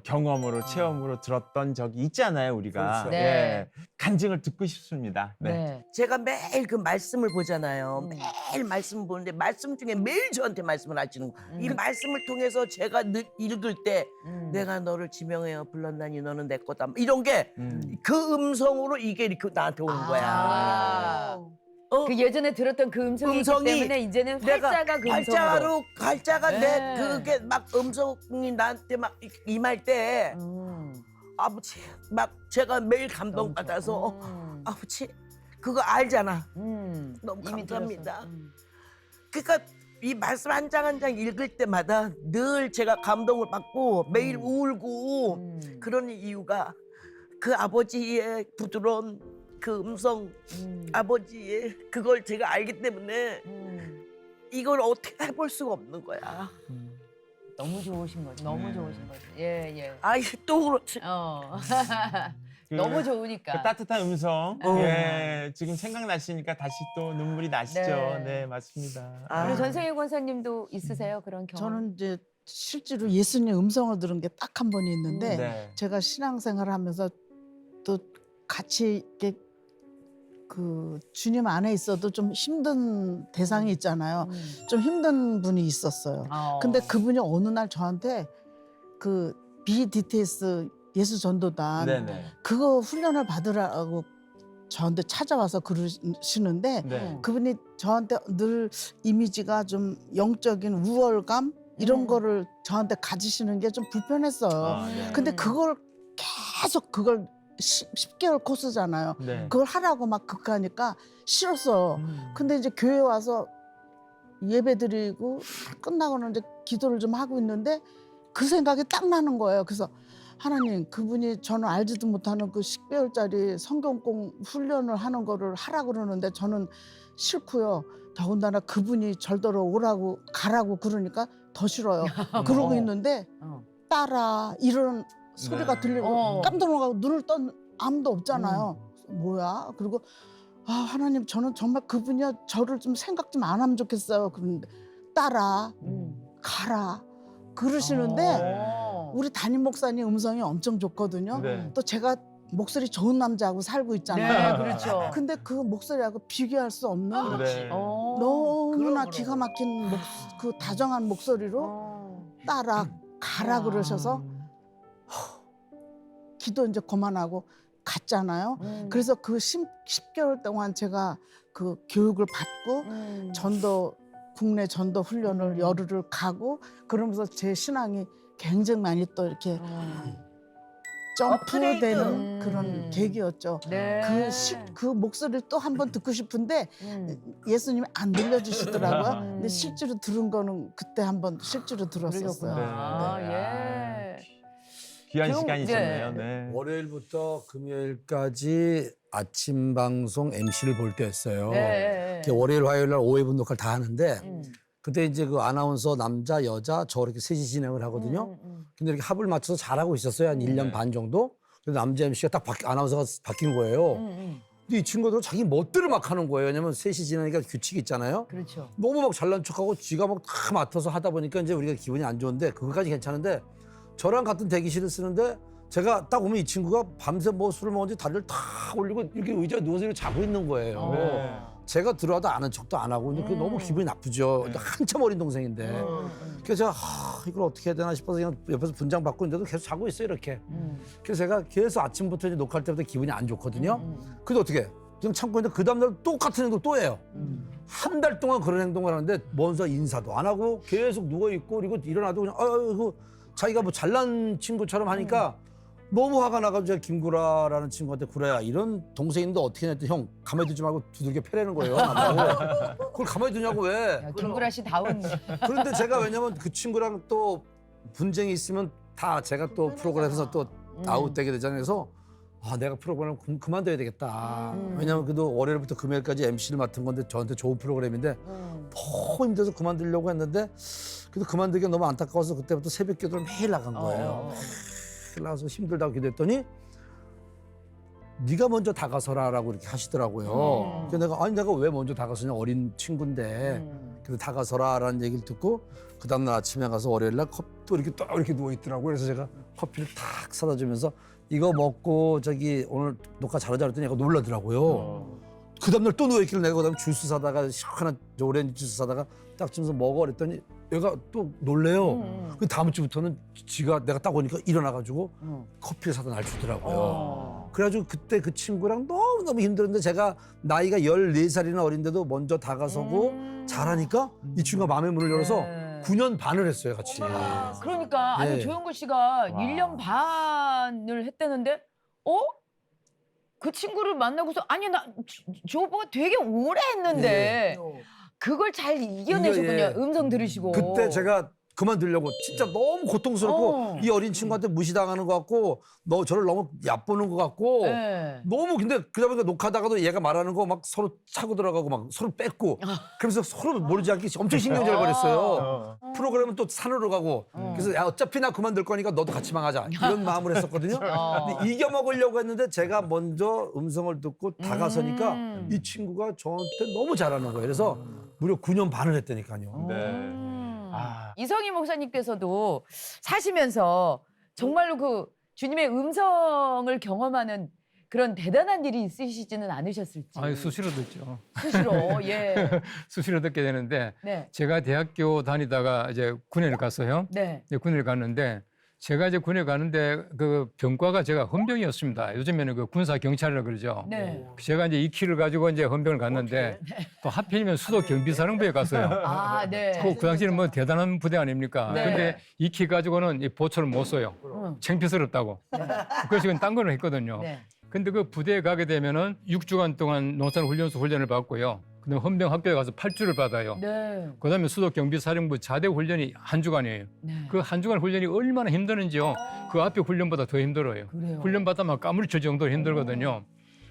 경험으로 체험으로 들었던 적이 있잖아요 우리가. 그렇죠. 네. 예, 간증을 듣고 싶습니다. 네. 네. 제가 매일 그 말씀을 보잖아요. 매일 말씀을 보는데 말씀 중에 매일 저한테 말씀을 하시는 거. 이 말씀을 통해서 제가 읽을 때 내가 너를 지명하여 불렀나니 너는 내 거다. 이런 게 그 음성으로 이게 이렇게 나한테 오는 거야. 아. 그 예전에 들었던 그 음성이 있기 음성이 때문에 이제는 내가 활자가 그 음성으로. 활자가 네. 내 그게 막 음성이 나한테 막 임할 때 아버지 막 제가 매일 감동 받아서 아버지 그거 알잖아. 너무 이미 감사합니다. 들었어. 그러니까 이 말씀 한 장 한 장 읽을 때마다 늘 제가 감동을 받고 매일 울고 그런 이유가 그 아버지의 부드러운 그 음성 아버지의 그걸 제가 알기 때문에 이걸 어떻게 해볼 수가 없는 거야. 너무 좋으신 거죠. 너무 좋으신 거죠. 예, 예. 아이 또 그렇지. 너무 좋으니까. 그 따뜻한 음성. 예, 지금 생각나시니까 다시 또 눈물이 나시죠. 네. 네, 맞습니다. 우리 전생일 권사님도 있으세요 그런 경험? 저는 이제 실제로 예수님 음성을 들은 게 딱 한 번이 있는데 네. 제가 신앙생활을 하면서 또 같이 이렇게 그 주님 안에 있어도 좀 힘든 대상이 있잖아요. 좀 힘든 분이 있었어요. 근데 그분이 어느 날 저한테 그 BDTS 예수 전도단 네네. 그거 훈련을 받으라고 저한테 찾아와서 그러시는데 네. 그분이 저한테 늘 이미지가 좀 영적인 우월감 이런 거를 저한테 가지시는 게 좀 불편했어요. 네. 근데 그걸 계속 그걸 10개월 코스잖아요. 네. 그걸 하라고 막 극하니까 싫었어요. 근데 이제 교회 와서 예배 드리고 끝나고는 이제 기도를 좀 하고 있는데 그 생각이 딱 나는 거예요. 그래서 하나님 그분이 저는 알지도 못하는 그 10개월짜리 성경공 훈련을 하는 거를 하라고 그러는데 저는 싫고요. 더군다나 그분이 절대로 오라고 가라고 그러니까 더 싫어요. 그러고 있는데 따라 이런 소리가 들리고 깜짝 놀라고 눈을 떤 아무도 없잖아요. 뭐야? 그리고 아 하나님 저는 정말 그분이요 저를 좀 생각 좀 안 하면 좋겠어요. 그런데 따라 가라 그러시는데 우리 담임 목사님 음성이 엄청 좋거든요. 네. 또 제가 목소리 좋은 남자하고 살고 있잖아요. 네, 그렇죠. 근데 그 목소리하고 비교할 수 없는 네. 너무나 기가 막힌 그 다정한 목소리로 따라 가라 그러셔서 기도 이제 그만하고 갔잖아요. 그래서 그 10개월 동안 제가 그 교육을 받고 국내 전도 훈련을 열흘을 가고 그러면서 제 신앙이 굉장히 많이 또 이렇게 점프되는 그런 계기였죠. 네. 그 목소리를 또 한 번 듣고 싶은데 예수님이 안 들려주시더라고요. 근데 실제로 들은 거는 그때 한 번 실제로 들었었어요. 아, 예. 귀한 좀, 시간이 네. 있었네요. 네. 월요일부터 금요일까지 아침 방송 MC를 볼 때였어요. 네. 월요일, 화요일 날 5회분 녹화를 다 하는데 그때 이제 그 아나운서 남자, 여자 저 이렇게 셋이 진행을 하거든요. 근데 이렇게 합을 맞춰서 잘하고 있었어요. 한 1년 반 정도. 근데 남자 MC가 딱 아나운서가 바뀐 거예요. 근데 이 친구들은 자기 멋대로 막 하는 거예요. 왜냐면 셋이 진행하니까 규칙이 있잖아요. 그렇죠. 너무 막 잘난 척하고 지가 막 다 맡아서 하다 보니까 이제 우리가 기분이 안 좋은데 그거까지 괜찮은데 저랑 같은 대기실을 쓰는데 제가 딱 오면 이 친구가 밤새 뭐 술을 먹은지 다리를 탁 올리고 이렇게 의자에 누워서 이렇게 자고 있는 거예요. 제가 들어와도 아는 척도 안 하고 그게 너무 기분이 나쁘죠. 한참 어린 동생인데. 그래서 제가 이걸 어떻게 해야 되나 싶어서 그냥 옆에서 분장 받고 있는데도 계속 자고 있어요 이렇게. 그래서 제가 계속 아침부터 이제 녹화할 때부터 기분이 안 좋거든요. 근데 어떻게 해? 그냥 참고 있는데 그 다음날 똑같은 행동 또 해요. 한 달 동안 그런 행동을 하는데 먼저 인사도 안 하고 계속 누워있고 그리고 일어나도 그냥 아이고 자기가 뭐 잘난 친구처럼 하니까 너무 화가 나가지고 제가 김구라라는 친구한테 구라야 이런 동생인데 어떻게 했더니 형 가만히 두지 말고 두들겨 패라는 거예요. 나보고. 그걸 가만히 두냐고 왜. 야, 김구라 씨 다운. 그런데 제가 왜냐면 그 친구랑 또 분쟁이 있으면 다 제가 또 프로그램에서 또 아웃되게 되잖아요. 그래서 내가 프로그램을 그만둬야 되겠다. 왜냐면 그래도 월요일부터 금요일까지 MC를 맡은 건데 저한테 좋은 프로그램인데 너무 힘들어서 그만두려고 했는데 그래도 그만두기가 너무 안타까워서 그때부터 새벽 기도를 매일 나간 거예요. 매일 나가서 힘들다고 기도했더니 네가 먼저 다가서라라고 이렇게 하시더라고요. 그래서 내가 왜 먼저 다가서냐 어린 친구인데 그래서 다가서라라는 얘기를 듣고 그 다음날 아침에 가서 월요일날 또 이렇게 또 이렇게 누워 있더라고요. 그래서 제가 커피를 탁 사다 주면서 이거 먹고 저기 오늘 녹화 잘하자 그랬더니 얘가 놀라더라고요. 그 다음날 또 누워있길래 내가 그다음에 주스 사다가 시원한 오렌지 주스 사다가 딱 주면서 먹어 그랬더니 얘가 또 놀래요. 그 다음 주부터는 지가 내가 딱 오니까 일어나가지고 커피를 사다 날 주더라고요. 그래가지고 그때 그 친구랑 너무너무 힘들었는데 제가 나이가 14살이나 어린데도 먼저 다가서고 잘하니까 이 친구가 마음의 문을 열어서 9년 반을 했어요 같이. 그러니까 아니 네. 조영구 씨가 1년 반을 했다는데 그 친구를 만나고서 아니 저 오빠가 되게 오래 했는데 그걸 잘 이겨내셨군요. 이거, 예. 음성 들으시고. 그때 제가 그만두려고 진짜 너무 고통스럽고 이 어린 친구한테 무시당하는 것 같고 저를 너무 얕보는 것 같고 네. 너무 근데 그러다 보니까 녹화하다가도 얘가 말하는 거 막 서로 차고 들어가고 막 서로 뺏고 그러면서 서로 모르지 않게 엄청 신경질 벌였어요. 프로그램은 또 산으로 가고 그래서 야 어차피 나 그만둘 거니까 너도 같이 망하자 이런 마음으로 했었거든요. 근데 이겨먹으려고 했는데 제가 먼저 음성을 듣고 다가서니까 이 친구가 저한테 너무 잘하는 거예요. 그래서 무려 9년 반을 했다니까요. 네. 이성희 목사님께서도 사시면서 정말로 그 주님의 음성을 경험하는 그런 대단한 일이 있으시지는 않으셨을지. 아유, 수시로 듣죠. 수시로, 예. 수시로 듣게 되는데 네. 제가 대학교 다니다가 이제 군에를 갔어요. 네. 이제 군에를 갔는데 제가 이제 군에 가는데 그 병과가 제가 헌병이었습니다. 요즘에는 그 군사 경찰이라고 그러죠. 네. 제가 이제 2키를 가지고 이제 헌병을 갔는데 또 하필이면 수도 경비사령부에 갔어요. 아, 네. 그 당시에는 뭐 대단한 부대 아닙니까? 네. 근데 2키 가지고는 이 보초를 못 써요. 창피스럽다고. 그래서 이건 딴 거를 했거든요. 네. 근데 그 부대에 가게 되면은 6주간 동안 농산훈련소 훈련을 받고요. 그다음에 헌병 학교에 가서 8주를 받아요. 네. 그다음에 수도 경비사령부 자대 훈련이 1주간이에요. 네. 그 1주간 훈련이 얼마나 힘드는지요. 그 앞에 훈련보다 더 힘들어요. 그래요. 훈련 받다만 까무리칠 정도로 힘들거든요.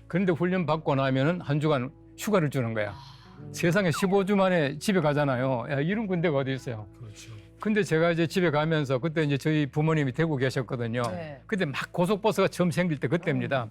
그런데 훈련 받고 나면은 1주간 휴가를 주는 거야. 세상에 15주 만에 집에 가잖아요. 야, 이런 군대가 어디 있어요? 근데 제가 이제 집에 가면서 그때 이제 저희 부모님이 대구 계셨거든요. 네. 그때 막 고속버스가 처음 생길 때 그때입니다.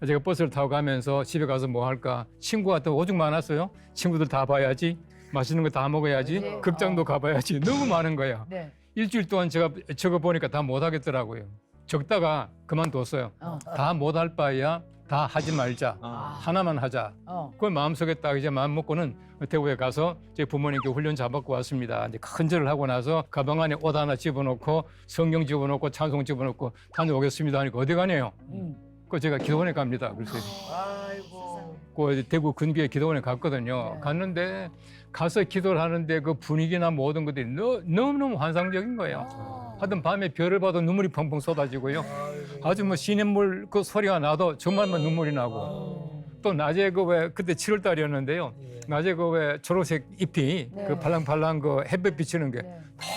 제가 버스를 타고 가면서 집에 가서 뭐 할까? 친구가 또 오죽 많았어요. 친구들 다 봐야지. 맛있는 거 다 먹어야지. 네. 극장도 가봐야지. 너무 많은 거예요. 네. 일주일 동안 제가 적어 보니까 다 못 하겠더라고요. 적다가 그만뒀어요. 다 못 할 바에야 다 하지 말자. 하나만 하자. 그걸 마음속에 딱 이제 마음 먹고는 대구에 가서 제 부모님께 훈련 잡았고 왔습니다. 이제 큰 절을 하고 나서 가방 안에 옷 하나 집어넣고 성경 집어넣고 찬송 집어넣고 다녀오겠습니다 하니까 어디 가네요? 그 제가 기도원에 갑니다. 그래서 그 대구 근교에 기도원에 갔거든요. 갔는데 가서 기도를 하는데 그 분위기나 모든 것들이 너무너무 환상적인 거예요. 하여튼 밤에 별을 봐도 눈물이 펑펑 쏟아지고요. 아주 뭐 시냇물 그 소리가 나도 정말만 눈물이 나고 또 낮에 그 왜 그때 7월 달이었는데요. 낮에 그 왜 초록색 잎이 그 발랑발랑 그 햇볕 비치는 게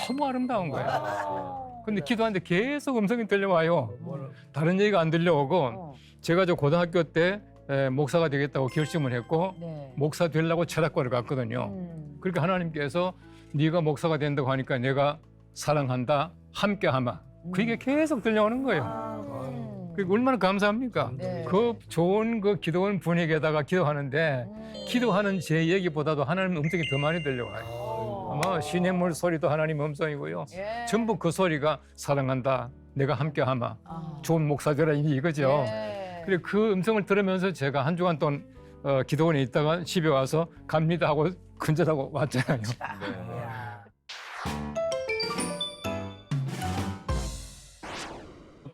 너무 아름다운 거예요. 근데 기도하는데 계속 음성이 들려와요. 다른 얘기가 안 들려오고 제가 저 고등학교 때 목사가 되겠다고 결심을 했고 목사 되려고 철학과를 갔거든요. 그러니까 하나님께서 네가 목사가 된다고 하니까 내가 사랑한다, 함께하마. 그게 계속 들려오는 거예요. 그게 얼마나 감사합니까? 그 좋은 그 기도원 분위기에다가 기도하는데 기도하는 제 얘기보다도 하나님 음성이 더 많이 들려와요. 아마 시냇물 소리도 하나님 음성이고요. 전부 그 소리가 사랑한다, 내가 함께하마. 좋은 목사 되라 이거죠. 그리고 그 음성을 들으면서 제가 한 주간 동안 기도원에 있다가 집에 와서 갑니다 하고 근절하고 왔잖아요.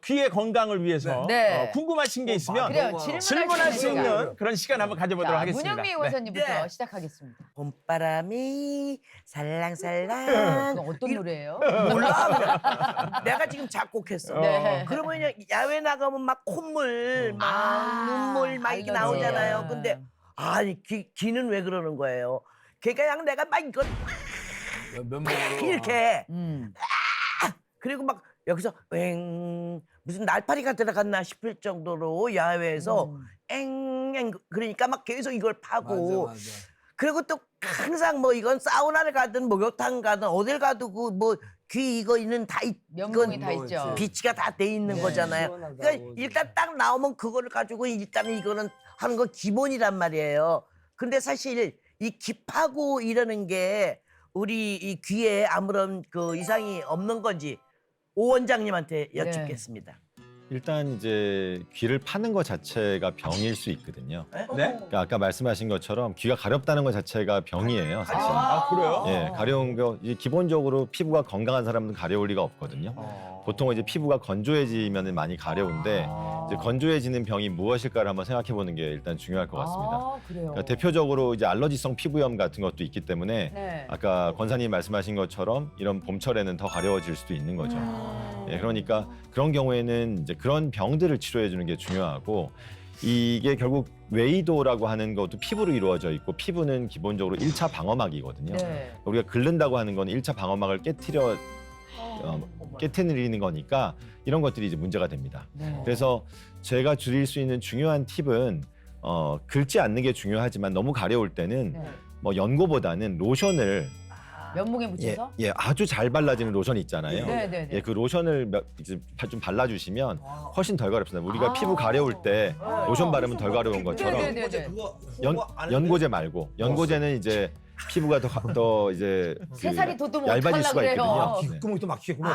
귀의 건강을 위해서 네. 궁금하신 게 있으면 그래요. 질문할 수 시간. 있는 그런 시간 한번 가져보도록 하겠습니다. 문영미 네. 원사님부터 네. 시작하겠습니다. 봄바람이 살랑살랑. 그건 어떤 노래예요? 몰라. 내가 지금 작곡했어. 네. 그러면 야외 나가면 막 콧물, 막 눈물 막 이렇게 알러지. 나오잖아요. 근데 아니 귀는 왜 그러는 거예요? 그러니까 그냥 내가 막 이거 이렇게 그리고 막 여기서 무슨 날파리가 들어갔나 싶을 정도로 야외에서 앵앵 그러니까 막 계속 이걸 파고 그리고 또 항상 뭐 이건 사우나를 가든 목욕탕 가든 어딜 가도 그 뭐 귀 이거 있는 다 면봉이 이건 다 있죠. 비치가 다 돼 있는 거잖아요. 그러니까 일단 딱 나오면 그거를 가지고 일단 이거는 하는 거 기본이란 말이에요. 근데 사실 이 귀파고 이러는 게 우리 이 귀에 아무런 그 이상이 없는 건지 오 원장님한테 여쭙겠습니다. 일단 이제 귀를 파는 것 자체가 병일 수 있거든요. 네? 그러니까 아까 말씀하신 것처럼 귀가 가렵다는 것 자체가 병이에요, 사실. 아, 그래요? 예, 가려운 거 이제 기본적으로 피부가 건강한 사람은 가려울 리가 없거든요. 보통 이제 피부가 건조해지면 많이 가려운데 이제 건조해지는 병이 무엇일까를 한번 생각해 보는 게 일단 중요할 것 같습니다. 아, 그래요. 그러니까 대표적으로 이제 알러지성 피부염 같은 것도 있기 때문에 네. 아까 권사님 말씀하신 것처럼 이런 봄철에는 더 가려워질 수도 있는 거죠. 예, 그러니까 그런 경우에는 이제 그런 병들을 치료해 주는 게 중요하고 이게 결국 웨이도라고 하는 것도 피부로 이루어져 있고 피부는 기본적으로 1차 방어막이거든요. 네. 우리가 긁는다고 하는 건 1차 방어막을 깨트리는 거니까 이런 것들이 이제 문제가 됩니다. 네. 그래서 제가 드릴 수 있는 중요한 팁은 긁지 않는 게 중요하지만 너무 가려울 때는 네. 뭐 연고보다는 로션을 면봉에 묻혀서? 예, 아주 잘 발라지는 로션 있잖아요. 네, 네, 네. 예, 그 로션을 이제 좀 발라주시면 훨씬 덜 가렵습니다. 우리가 피부 가려울 때 로션 바르면 덜 가려운 것처럼 네, 네, 네. 연고제 말고 연고제는 이제 피부가 더 이제 그 새살이 돋으면 얇아질 어떡하려고 수가 그래요? 있거든요. 네. 귓구멍이 또 막히겠구만.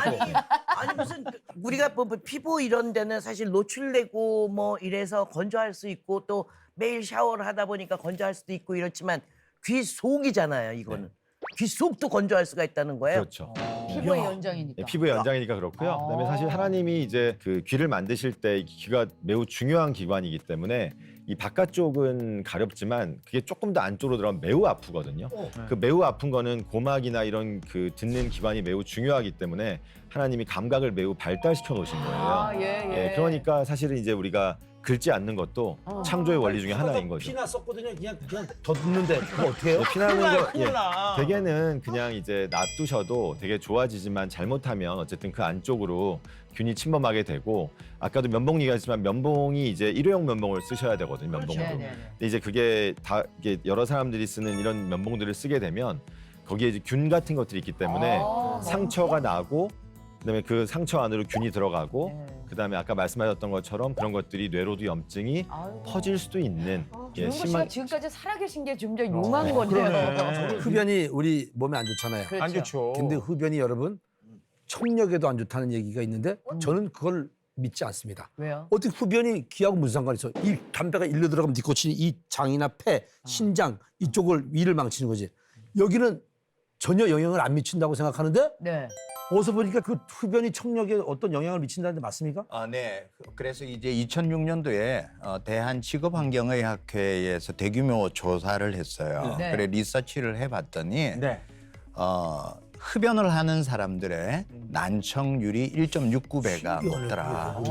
아니 무슨 우리가 뭐 피부 이런 데는 사실 노출되고 뭐 이래서 건조할 수 있고 또 매일 샤워를 하다 보니까 건조할 수도 있고 이렇지만 귀 속이잖아요. 이거는 귀 속도 건조할 수가 있다는 거예요. 그렇죠. 피부의 연장이니까. 예, 피부의 연장이니까 그렇고요. 그다음에 사실 하나님이 이제 그 귀를 만드실 때 이 귀가 매우 중요한 기관이기 때문에 이 바깥쪽은 가렵지만 그게 조금 더 안쪽으로 들어가면 매우 아프거든요. 그 매우 아픈 거는 고막이나 이런 그 듣는 기관이 매우 중요하기 때문에 하나님이 감각을 매우 발달시켜 놓으신 거예요. 아, 예, 예. 그러니까 사실은 이제 우리가 긁지 않는 것도 창조의 원리 중에 하나인 거죠. 피나 썼거든요. 그냥 더 듣는데 그거 어떻게 해요? 피나는 거 큰일 나. 대개는 그냥 이제 놔두셔도 되게 좋아지지만 잘못하면 어쨌든 그 안쪽으로 균이 침범하게 되고 아까도 면봉 얘기하지만 면봉이 이제 일회용 면봉을 쓰셔야 되거든요. 면봉으로. 네네네. 근데 이제 그게 다 이게 여러 사람들이 쓰는 이런 면봉들을 쓰게 되면 거기에 이제 균 같은 것들이 있기 때문에 상처가 나고 그다음에 그 상처 안으로 균이 들어가고 네. 그다음에 아까 말씀하셨던 것처럼 그런 것들이 뇌로도 염증이 아유. 퍼질 수도 있는 김은구 씨가 지금까지 살아계신 게 좀 더 용한 네, 건데요. 그러네. 흡연이 우리 몸에 안 좋잖아요. 그렇죠. 안 좋죠. 근데 흡연이 여러분 청력에도 안 좋다는 얘기가 있는데 저는 그걸 믿지 않습니다. 왜요? 어떻게 흡연이 귀하고 무슨 상관이 있어? 이 담배가 일로 들어가면 니코틴이 이 장이나 폐, 신장 이쪽을 위를 망치는 거지. 여기는 전혀 영향을 안 미친다고 생각하는데 네. 어디서 보니까 그 흡연이 청력에 어떤 영향을 미친다는데 맞습니까? 네. 그래서 이제 2006년도에 대한직업환경의학회에서 대규모 조사를 했어요. 네. 그래 리서치를 해봤더니 네. 흡연을 하는 사람들의 난청률이 1.69배가 높더라.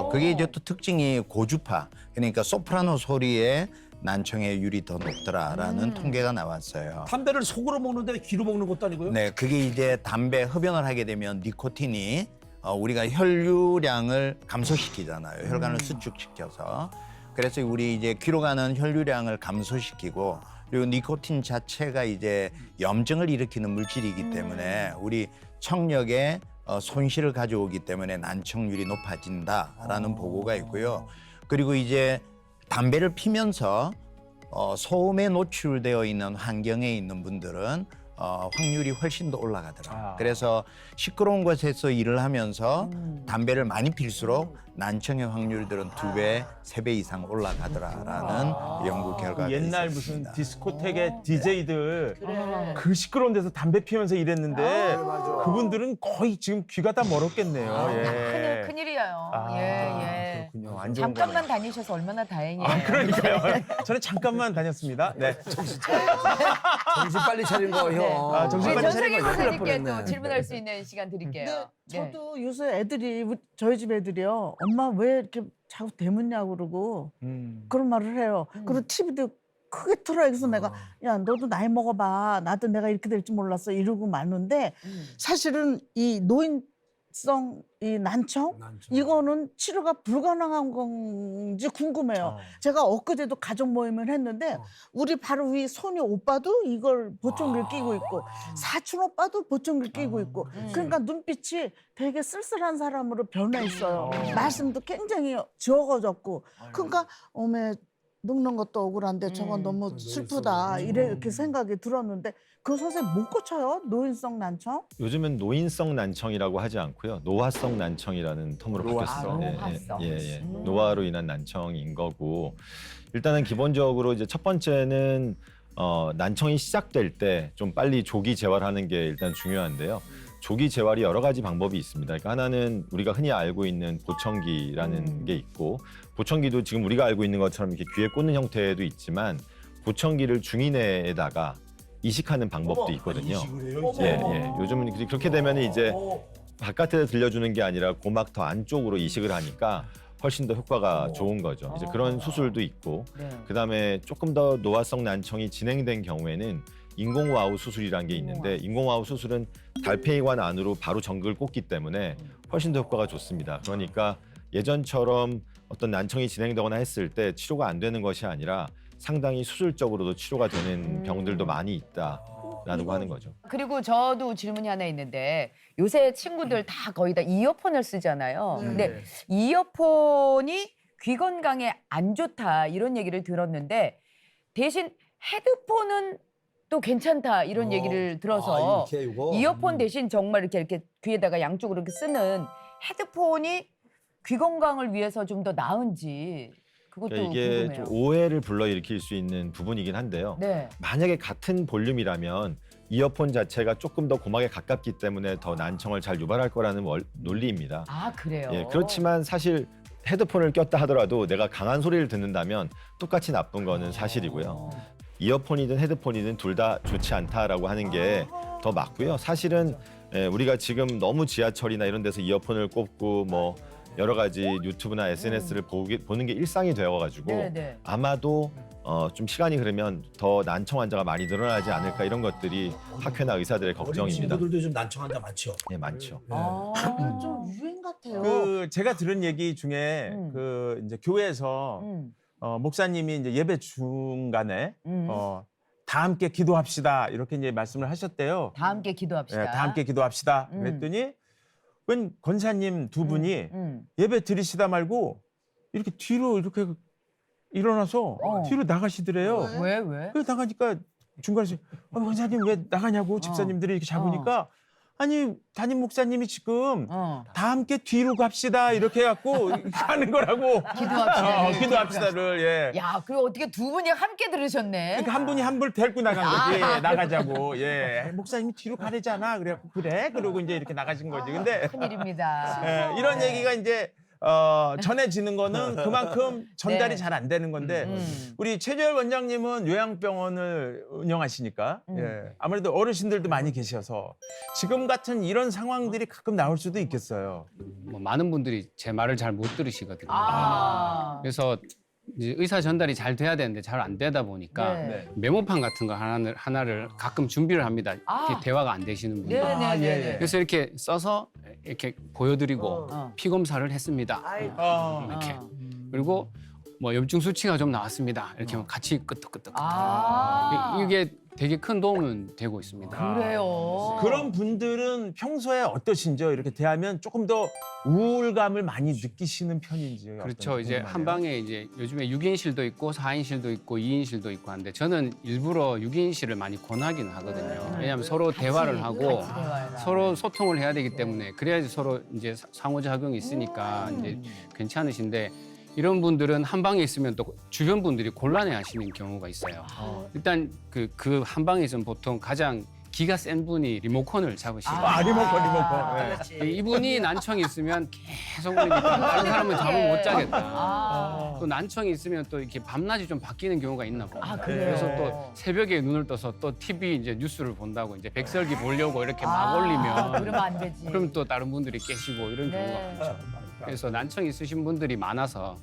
그게 이제 또 특징이 고주파, 그러니까 소프라노 소리에 난청의 율이 더 높더라라는 통계가 나왔어요. 담배를 속으로 먹는데 귀로 먹는 것도 아니고요? 네, 그게 이제 담배 흡연을 하게 되면 니코틴이 우리가 혈류량을 감소시키잖아요. 혈관을 수축시켜서. 그래서 우리 이제 귀로 가는 혈류량을 감소시키고 그리고 니코틴 자체가 이제 염증을 일으키는 물질이기 때문에 우리 청력에 손실을 가져오기 때문에 난청률이 높아진다라는 보고가 있고요. 그리고 이제 담배를 피면서 소음에 노출되어 있는 환경에 있는 분들은 확률이 훨씬 더 올라가더라고요. 그래서 시끄러운 곳에서 일을 하면서 담배를 많이 필수록 난청의 확률들은 2배, 3배 이상 올라가더라라는 연구 결과가 옛날 있었습니다. 무슨 디스코텍의 DJ들 그래. 그 시끄러운 데서 담배 피우면서 일했는데 그분들은 거의 지금 귀가 다 멀었겠네요. 예. 큰일이에요. 아, 예. 그렇군요. 안 좋은 잠깐만 거네요. 다니셔서 얼마나 다행이에요. 그러니까요. 저는 잠깐만 다녔습니다. 네. 정신 빨리 차린 거 형. 아, 정신 우리 빨리 전석희 차린 거죠. 선생님께 뻔했네. 또 질문할 수 있는 시간 드릴게요. 근데 저도 요새 애들이 저희 집 애들이요. 엄마 왜 이렇게 자꾸 대묻냐고 그러고 그런 말을 해요. 그리고 TV도 크게 틀어요. 그래서 내가 야 너도 나이 먹어봐. 나도 내가 이렇게 될 줄 몰랐어. 이러고 마는데 사실은 이 노인성 이 난청 이거는 치료가 불가능한 건지 궁금해요. 제가 엊그제도 가족 모임을 했는데 우리 바로 위 손녀 오빠도 이걸 보청기를 끼고 있고 사촌 오빠도 보청기를 끼고 있고 그러니까 눈빛이 되게 쓸쓸한 사람으로 변해 있어요. 말씀도 굉장히 적어졌고 그러니까 어메 늙는 것도 억울한데 저건 너무 슬프다 이렇게 생각이 들었는데 그 선생님 못 고쳐요? 노인성 난청? 요즘은 노인성 난청이라고 하지 않고요. 노화성 난청이라는 텀으로 바뀌었어요. 노화성. 노화로 인한 난청인 거고 일단은 기본적으로 이제 첫 번째는 난청이 시작될 때 좀 빨리 조기 재활하는 게 일단 중요한데요. 조기 재활이 여러 가지 방법이 있습니다. 그러니까 하나는 우리가 흔히 알고 있는 보청기라는 게 있고 보청기도 지금 우리가 알고 있는 것처럼 이렇게 귀에 꽂는 형태도 있지만 보청기를 중이내에다가 이식하는 방법도 있거든요. 요즘은 그렇게 되면 이제 바깥에 들려주는 게 아니라 고막 더 안쪽으로 이식을 하니까 훨씬 더 효과가 좋은 거죠. 이제 그런 수술도 있고 그다음에 조금 더 노화성 난청이 진행된 경우에는 인공와우 수술이라는 게 있는데 인공와우 수술은 달팽이관 안으로 바로 전극을 꽂기 때문에 훨씬 더 효과가 좋습니다. 그러니까 예전처럼 어떤 난청이 진행되거나 했을 때 치료가 안 되는 것이 아니라 상당히 수술적으로도 치료가 되는 병들도 많이 있다라고 하는 거죠. 그리고 저도 질문이 하나 있는데 요새 친구들 다 거의 다 이어폰을 쓰잖아요. 근데 이어폰이 귀 건강에 안 좋다 이런 얘기를 들었는데 대신 헤드폰은 또 괜찮다 이런 얘기를 들어서 이렇게 이거? 이어폰 대신 정말 이렇게 귀에다가 양쪽으로 이렇게 쓰는 헤드폰이 귀 건강을 위해서 좀 더 나은지 그것도 그러니까 이게 궁금해요. 좀 오해를 불러일으킬 수 있는 부분이긴 한데요. 네. 만약에 같은 볼륨이라면 이어폰 자체가 조금 더 고막에 가깝기 때문에 더 난청을 잘 유발할 거라는 논리입니다. 아 그래요. 그렇지만 사실 헤드폰을 꼈다 하더라도 내가 강한 소리를 듣는다면 똑같이 나쁜 거는 사실이고요. 이어폰이든 헤드폰이든 둘 다 좋지 않다라고 하는 게 더 맞고요. 사실은 우리가 지금 너무 지하철이나 이런 데서 이어폰을 꼽고 뭐 여러 가지 유튜브나 SNS를 보는 게 일상이 되어가지고 네네. 아마도 좀 시간이 흐르면 더 난청 환자가 많이 늘어나지 않을까 이런 것들이 학회나 의사들의 어린 걱정입니다. 친구들도 좀 난청 환자 많죠. 네, 많죠. 좀 유행 같아요. 그 제가 들은 얘기 중에 그 이제 교회에서 목사님이 이제 예배 중간에 다 함께 기도합시다 이렇게 이제 말씀을 하셨대요. 다 함께 기도합시다. 예, 다 함께 기도합시다. 그랬더니 웬 권사님 두 분이 예배 드리시다 말고 이렇게 뒤로 이렇게 일어나서 뒤로 나가시더래요. 왜? 왜? 그 나가니까 중간에서 권사님 왜 나가냐고 집사님들이 이렇게 잡으니까 아니 담임 목사님이 지금 다 함께 뒤로 갑시다 이렇게 해갖고 하는 거라고. 기도합시다. 기도합시다를 예. 야, 그리고 어떻게 두 분이 함께 들으셨네. 그러니까 한 분이 한 분을 데리고 나간 거지. 나가자고. 예. 목사님이 뒤로 가래잖아. 그래갖고 그래. 그러고 이제 이렇게 나가신 거지. 근데 큰일입니다. 예, 이런 얘기가 이제 전해지는 거는 그만큼 전달이 네. 잘 안 되는 건데 우리 최재열 원장님은 요양병원을 운영하시니까 예, 아무래도 어르신들도 많이 계셔서 지금 같은 이런 상황들이 가끔 나올 수도 있겠어요. 뭐 많은 분들이 제 말을 잘 못 들으시거든요. 그래서 이제 의사 전달이 잘 돼야 되는데 잘 안 되다 보니까 네. 메모판 같은 거 하나를 가끔 준비를 합니다. 이렇게 대화가 안 되시는 분들. 네네네. 그래서 이렇게 써서 이렇게 보여드리고 피 검사를 했습니다. 이렇게 그리고 뭐 염증 수치가 좀 나왔습니다. 이렇게 하면 같이 끄떡끄떡. 이게 되게 큰 도움은 되고 있습니다. 그래요. 그런 분들은 평소에 어떠신지요? 이렇게 대하면 조금 더 우울감을 많이 느끼시는 편인지. 그렇죠. 이제 한 방에 이제 요즘에 6인실도 있고 4인실도 있고 2인실도 있고 한데 저는 일부러 6인실을 많이 권하긴 하거든요. 왜냐하면 서로 대화를 하고 서로 소통을 해야 되기 때문에 그래야지 서로 이제 상호작용이 있으니까 이제 괜찮으신데 이런 분들은 한 방에 있으면 또 주변 분들이 곤란해하시는 경우가 있어요. 일단 그 한 방에 있으면 보통 가장 기가 센 분이 리모컨을 잡으시고 리모컨. 이분이 난청이 있으면 계속 그러니까 다른 사람은 잠을 못 자겠다. 또 난청이 있으면 또 이렇게 밤낮이 좀 바뀌는 경우가 있나 봐요. 그래서 또 새벽에 눈을 떠서 또 TV 이제 뉴스를 본다고 이제 백설기 보려고 이렇게 막 올리면 그러면 안 되지. 그럼 또 다른 분들이 깨시고 이런 경우가 많죠. 그래서 난청 있으신 분들이 많아서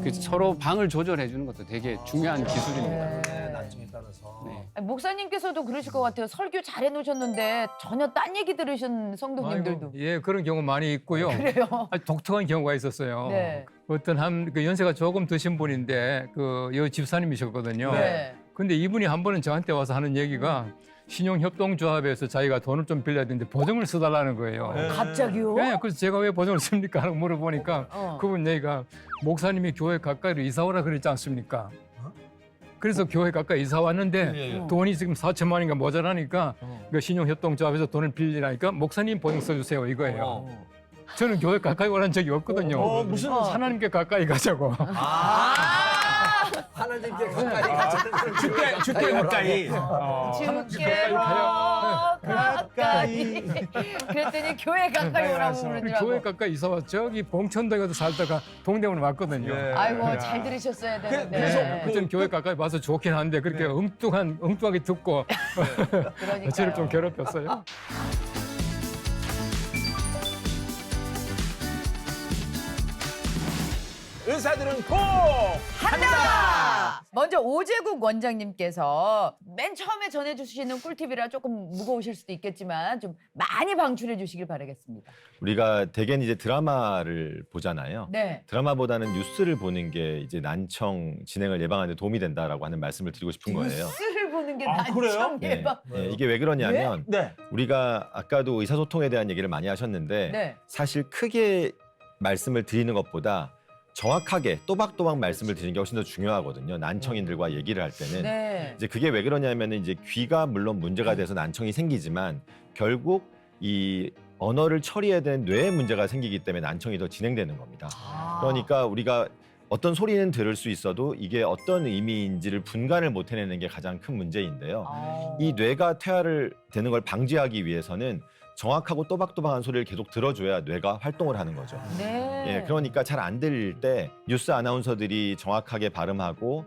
그 서로 방을 조절해 주는 것도 되게 중요한 기술입니다. 난청에 따라서. 네. 아니, 목사님께서도 그러실 것 같아요. 설교 잘 해놓으셨는데 전혀 딴 얘기 들으신 성도님들도. 예, 그런 경우 많이 있고요. 그래요? 아주 독특한 경우가 있었어요. 네. 어떤 그 연세가 조금 드신 분인데 그 여 집사님이셨거든요. 네. 근데 이분이 한 번은 저한테 와서 하는 얘기가 신용협동조합에서 자기가 돈을 좀 빌려야 되는데 보증을 써달라는 거예요. 갑자기요? 네, 그래서 제가 왜 보증을 씁니까? 하고 물어보니까 그분 얘기가 목사님이 교회 가까이로 이사 오라 그랬지 않습니까? 그래서 교회 가까이 이사 왔는데 돈이 지금 4천만 원인가 모자라니까 그 신용협동조합에서 돈을 빌리라니까 목사님 보증 써주세요 이거예요. 저는 교회 가까이 오라는 적이 없거든요. 무슨 하나님께 가까이 가자고. 하나님께 가까이 가자는 주께 가까이. 주께로 가까이. 그랬더니 교회 가까이 오라고 그러더라고. 교회 가까이 이사 와서 저기 봉천동에 가서 살다가 동대문을 왔거든요. 아이고 잘 들으셨어야 되는데. 그래서 저는 교회 가까이 와서 좋긴 한데 그렇게 엉뚱하게 듣고 그러니까요. 저를 좀 괴롭혔어요. 의사들은 꼭 한다! 먼저 오재국 원장님께서 맨 처음에 전해주시는 꿀팁이라 조금 무거우실 수도 있겠지만 좀 많이 방출해 주시길 바라겠습니다. 우리가 대개는 이제 드라마를 보잖아요. 네. 드라마보다는 뉴스를 보는 게 이제 난청 진행을 예방하는 데 도움이 된다라고 하는 말씀을 드리고 싶은 거예요. 뉴스를 보는 게 그래요? 난청 네. 예방. 이게 왜 그러냐면 네. 우리가 아까도 의사소통에 대한 얘기를 많이 하셨는데 네. 사실 크게 말씀을 드리는 것보다 정확하게 또박또박 말씀을 드리는 게 훨씬 더 중요하거든요. 난청인들과 얘기를 할 때는. 네. 이제 그게 왜 그러냐면 이제 귀가 물론 문제가 돼서 난청이 생기지만 결국 이 언어를 처리해야 되는 뇌에 문제가 생기기 때문에 난청이 더 진행되는 겁니다. 그러니까 우리가 어떤 소리는 들을 수 있어도 이게 어떤 의미인지를 분간을 못 해내는 게 가장 큰 문제인데요. 이 뇌가 퇴화를 되는 걸 방지하기 위해서는 정확하고 또박또박한 소리를 계속 들어줘야 뇌가 활동을 하는 거죠. 네. 예, 그러니까 잘 안 들릴 때 뉴스 아나운서들이 정확하게 발음하고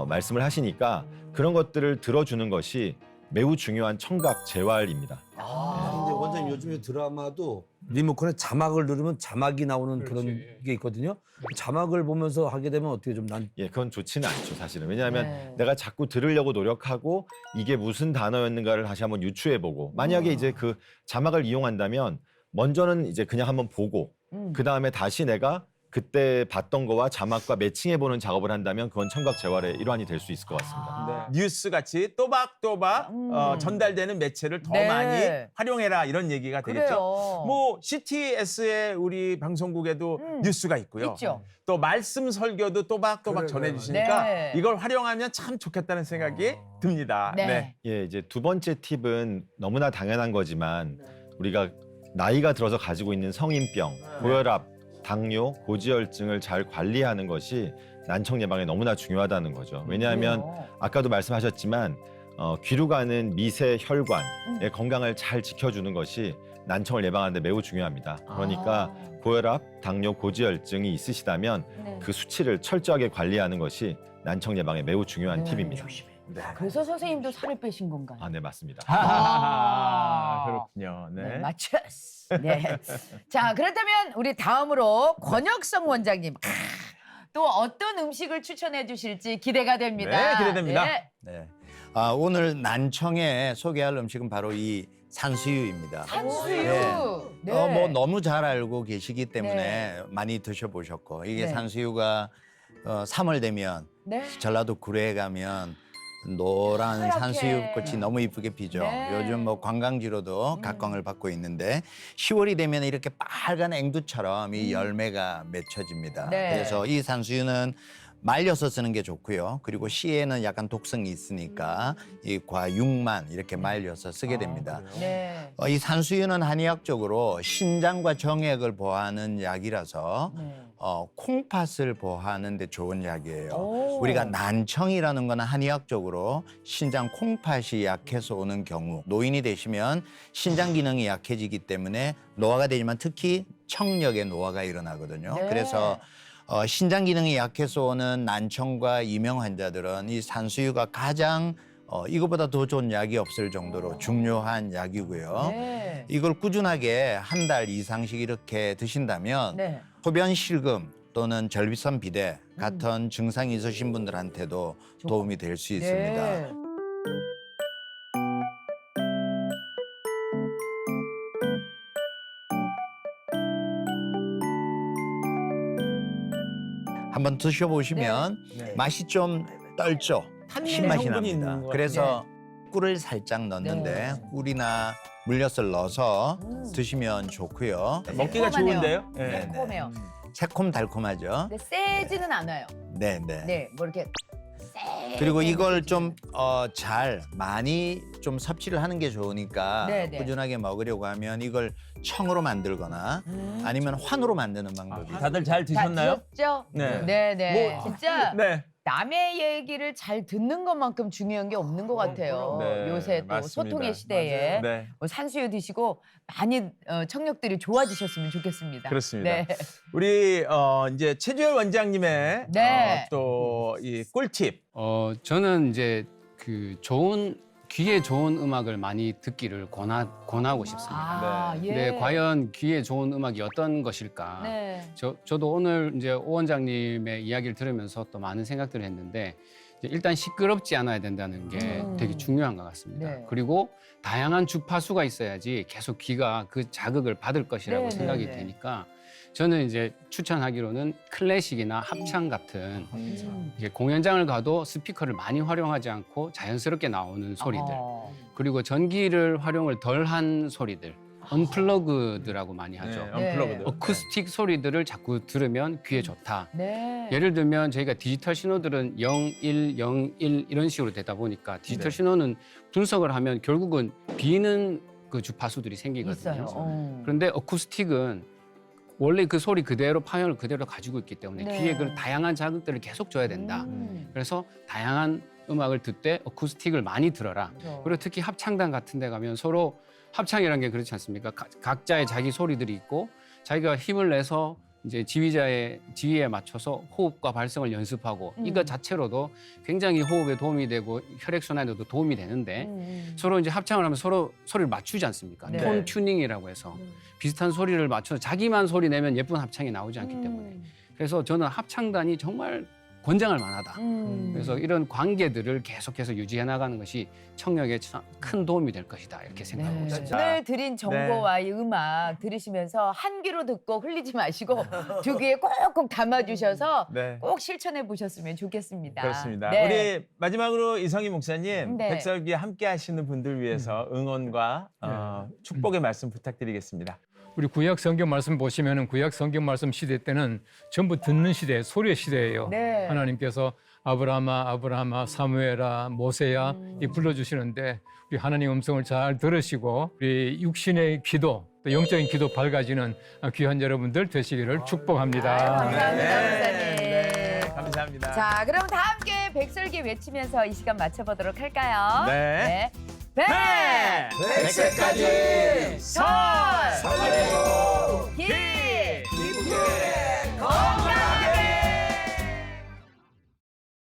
말씀을 하시니까 그런 것들을 들어주는 것이 매우 중요한 청각 재활입니다. 근데 원장님 요즘에 드라마도 리모컨에 자막을 누르면 자막이 나오는 그런 게 있거든요. 그 자막을 보면서 하게 되면 어떻게 좀 난 예, 그건 좋지는 않죠, 사실은. 왜냐하면 네. 내가 자꾸 들으려고 노력하고 이게 무슨 단어였는가를 다시 한번 유추해보고 만약에 이제 그 자막을 이용한다면 먼저는 이제 그냥 한번 보고 그 다음에 다시 내가 그때 봤던 거와 자막과 매칭해보는 작업을 한다면 그건 청각재활의 일환이 될 수 있을 것 같습니다. 뉴스 같이 또박또박 전달되는 매체를 더 네. 많이 활용해라 이런 얘기가 되겠죠. 그래요. 뭐 CTS의 우리 방송국에도 뉴스가 있고요. 있죠. 또 말씀 설교도 또박또박 전해주시니까 네. 이걸 활용하면 참 좋겠다는 생각이 듭니다. 네. 예, 이제 두 번째 팁은 너무나 당연한 거지만 우리가 나이가 들어서 가지고 있는 성인병, 고혈압, 당뇨, 고지혈증을 잘 관리하는 것이 난청 예방에 너무나 중요하다는 거죠. 왜냐하면 아까도 말씀하셨지만 귀로 가는 미세 혈관의 건강을 잘 지켜주는 것이 난청을 예방하는 데 매우 중요합니다. 그러니까 고혈압, 당뇨, 고지혈증이 있으시다면 네. 그 수치를 철저하게 관리하는 것이 난청 예방에 매우 중요한 팁입니다. 그래서 선생님도 살을 빼신 건가요? 아, 네, 맞습니다. 그렇군요. 네, 네. 맞췄어. 네. 자, 그렇다면 우리 다음으로 권혁성 원장님. 또 어떤 음식을 추천해 주실지 기대가 됩니다. 네, 기대됩니다. 네. 네. 오늘 난청에 소개할 음식은 바로 이 산수유입니다. 산수유. 네. 뭐 너무 잘 알고 계시기 때문에 네. 많이 드셔보셨고 이게 네. 산수유가 3월 되면 네. 전라도 구례에 가면 노란 하얗게. 산수유꽃이 너무 이쁘게 피죠. 네. 요즘 뭐 관광지로도 각광을 받고 있는데 10월이 되면 이렇게 빨간 앵두처럼 이 열매가 맺혀집니다. 네. 그래서 이 산수유는 말려서 쓰는 게 좋고요. 그리고 씨에는 약간 독성이 있으니까 이 과육만 이렇게 말려서 쓰게 됩니다. 네. 이 산수유는 한의학적으로 신장과 정액을 보호하는 약이라서 네. 콩팥을 보호하는 데 좋은 약이에요. 오. 우리가 난청이라는 거는 한의학적으로 신장 콩팥이 약해서 오는 경우 노인이 되시면 신장 기능이 약해지기 때문에 노화가 되지만 특히 청력에 노화가 일어나거든요. 네. 그래서 신장 기능이 약해서 오는 난청과 이명 환자들은 이 산수유가 가장 이거보다 더 좋은 약이 없을 정도로 중요한 약이고요. 네. 이걸 꾸준하게 한 달 이상씩 이렇게 드신다면 네. 소변 실금 또는 절비선 비대 같은 증상이 있으신 분들한테도 도움이 될 수 있습니다. 네. 한번 드셔보시면 네. 맛이 좀 떨죠. 탄닌 신맛이 성분이 있는 납니다. 것 그래서 꿀을 살짝 넣는데 네. 꿀이나 물엿을 넣어서 음. 드시면 좋고요. 먹기가 새콤하네요. 좋은데요. 네. 네. 새콤해요. 새콤달콤하죠. 근데 세지는 않아요. 네, 네. 네, 뭐 이렇게 세. 그리고 이걸 좀 잘 많이 좀 섭취를 하는 게 좋으니까 네, 네. 꾸준하게 먹으려고 하면 이걸 청으로 만들거나 아니면 환으로 만드는 방법이 있어요. 다들 잘 드셨나요? 죠 네. 네, 네. 뭐, 진짜 네. 남의 얘기를 잘 듣는 것만큼 중요한 게 없는 것 같아요. 네, 요새 또 맞습니다. 소통의 시대에 네. 뭐 산수유 드시고 많이 청력들이 좋아지셨으면 좋겠습니다. 그렇습니다. 네. 우리 이제 최주열 원장님의 네. 또 이 꿀팁. 저는 이제 그 귀에 좋은 음악을 많이 듣기를 권하고 싶습니다. 아, 예. 근데 과연 귀에 좋은 음악이 어떤 것일까? 네. 저도 오늘 이제 오 원장님의 이야기를 들으면서 또 많은 생각들을 했는데 이제 일단 시끄럽지 않아야 된다는 게 되게 중요한 것 같습니다. 네. 그리고 다양한 주파수가 있어야지 계속 귀가 그 자극을 받을 것이라고 네, 생각이 네, 네. 되니까 저는 이제 추천하기로는 클래식이나 합창 같은 이게 공연장을 가도 스피커를 많이 활용하지 않고 자연스럽게 나오는 소리들 그리고 전기를 활용을 덜한 소리들 언플러그드라고 많이 하죠. 네, 언플러그드. 어쿠스틱 소리들을 자꾸 들으면 귀에 좋다. 네. 예를 들면 저희가 디지털 신호들은 0, 1, 0, 1 이런 식으로 되다 보니까 디지털 네. 신호는 분석을 하면 결국은 비는 그 주파수들이 생기거든요. 있어요. 그런데 어쿠스틱은 원래 그 소리 그대로 파형을 그대로 가지고 있기 때문에 네. 귀에 그 다양한 자극들을 계속 줘야 된다. 그래서 다양한 음악을 듣 때 어쿠스틱을 많이 들어라. 그렇죠. 그리고 특히 합창단 같은 데 가면 서로 합창이라는 게 그렇지 않습니까? 각자의 자기 소리들이 있고 자기가 힘을 내서 이제 지휘에 맞춰서 호흡과 발성을 연습하고 이것 자체로도 굉장히 호흡에 도움이 되고 혈액순환에도 도움이 되는데 서로 이제 합창을 하면 서로 소리를 맞추지 않습니까? 네. 톤 튜닝이라고 해서 비슷한 소리를 맞춰서 자기만 소리 내면 예쁜 합창이 나오지 않기 때문에 그래서 저는 합창단이 정말 권장할 만하다. 그래서 이런 관계들을 계속해서 유지해 나가는 것이 청력에 큰 도움이 될 것이다 이렇게 생각하고 네. 있습니다. 오늘 드린 정보와 이 음악 들으시면서 한 귀로 듣고 흘리지 마시고 두 귀에 꼭꼭 담아주셔서 네. 꼭 실천해 보셨으면 좋겠습니다. 그렇습니다. 네. 우리 마지막으로 이성희 목사님 네. 백설기 함께 하시는 분들 위해서 응원과 축복의 말씀 부탁드리겠습니다. 우리 구약 성경 말씀 보시면은 구약 성경 말씀 시대 때는 전부 듣는 시대, 소리의 시대예요. 네. 하나님께서 아브라함아, 사무엘아, 모세야 이 불러주시는데 우리 하나님 음성을 잘 들으시고 우리 육신의 기도, 또 영적인 기도 밝아지는 귀한 여러분들 되시기를 축복합니다. 감사합니다, 네. 목사님. 네, 감사합니다. 자, 그럼 다 함께 백설기 외치면서 이 시간 마쳐보도록 할까요? 네. 백! 백세까지 설! 설레요.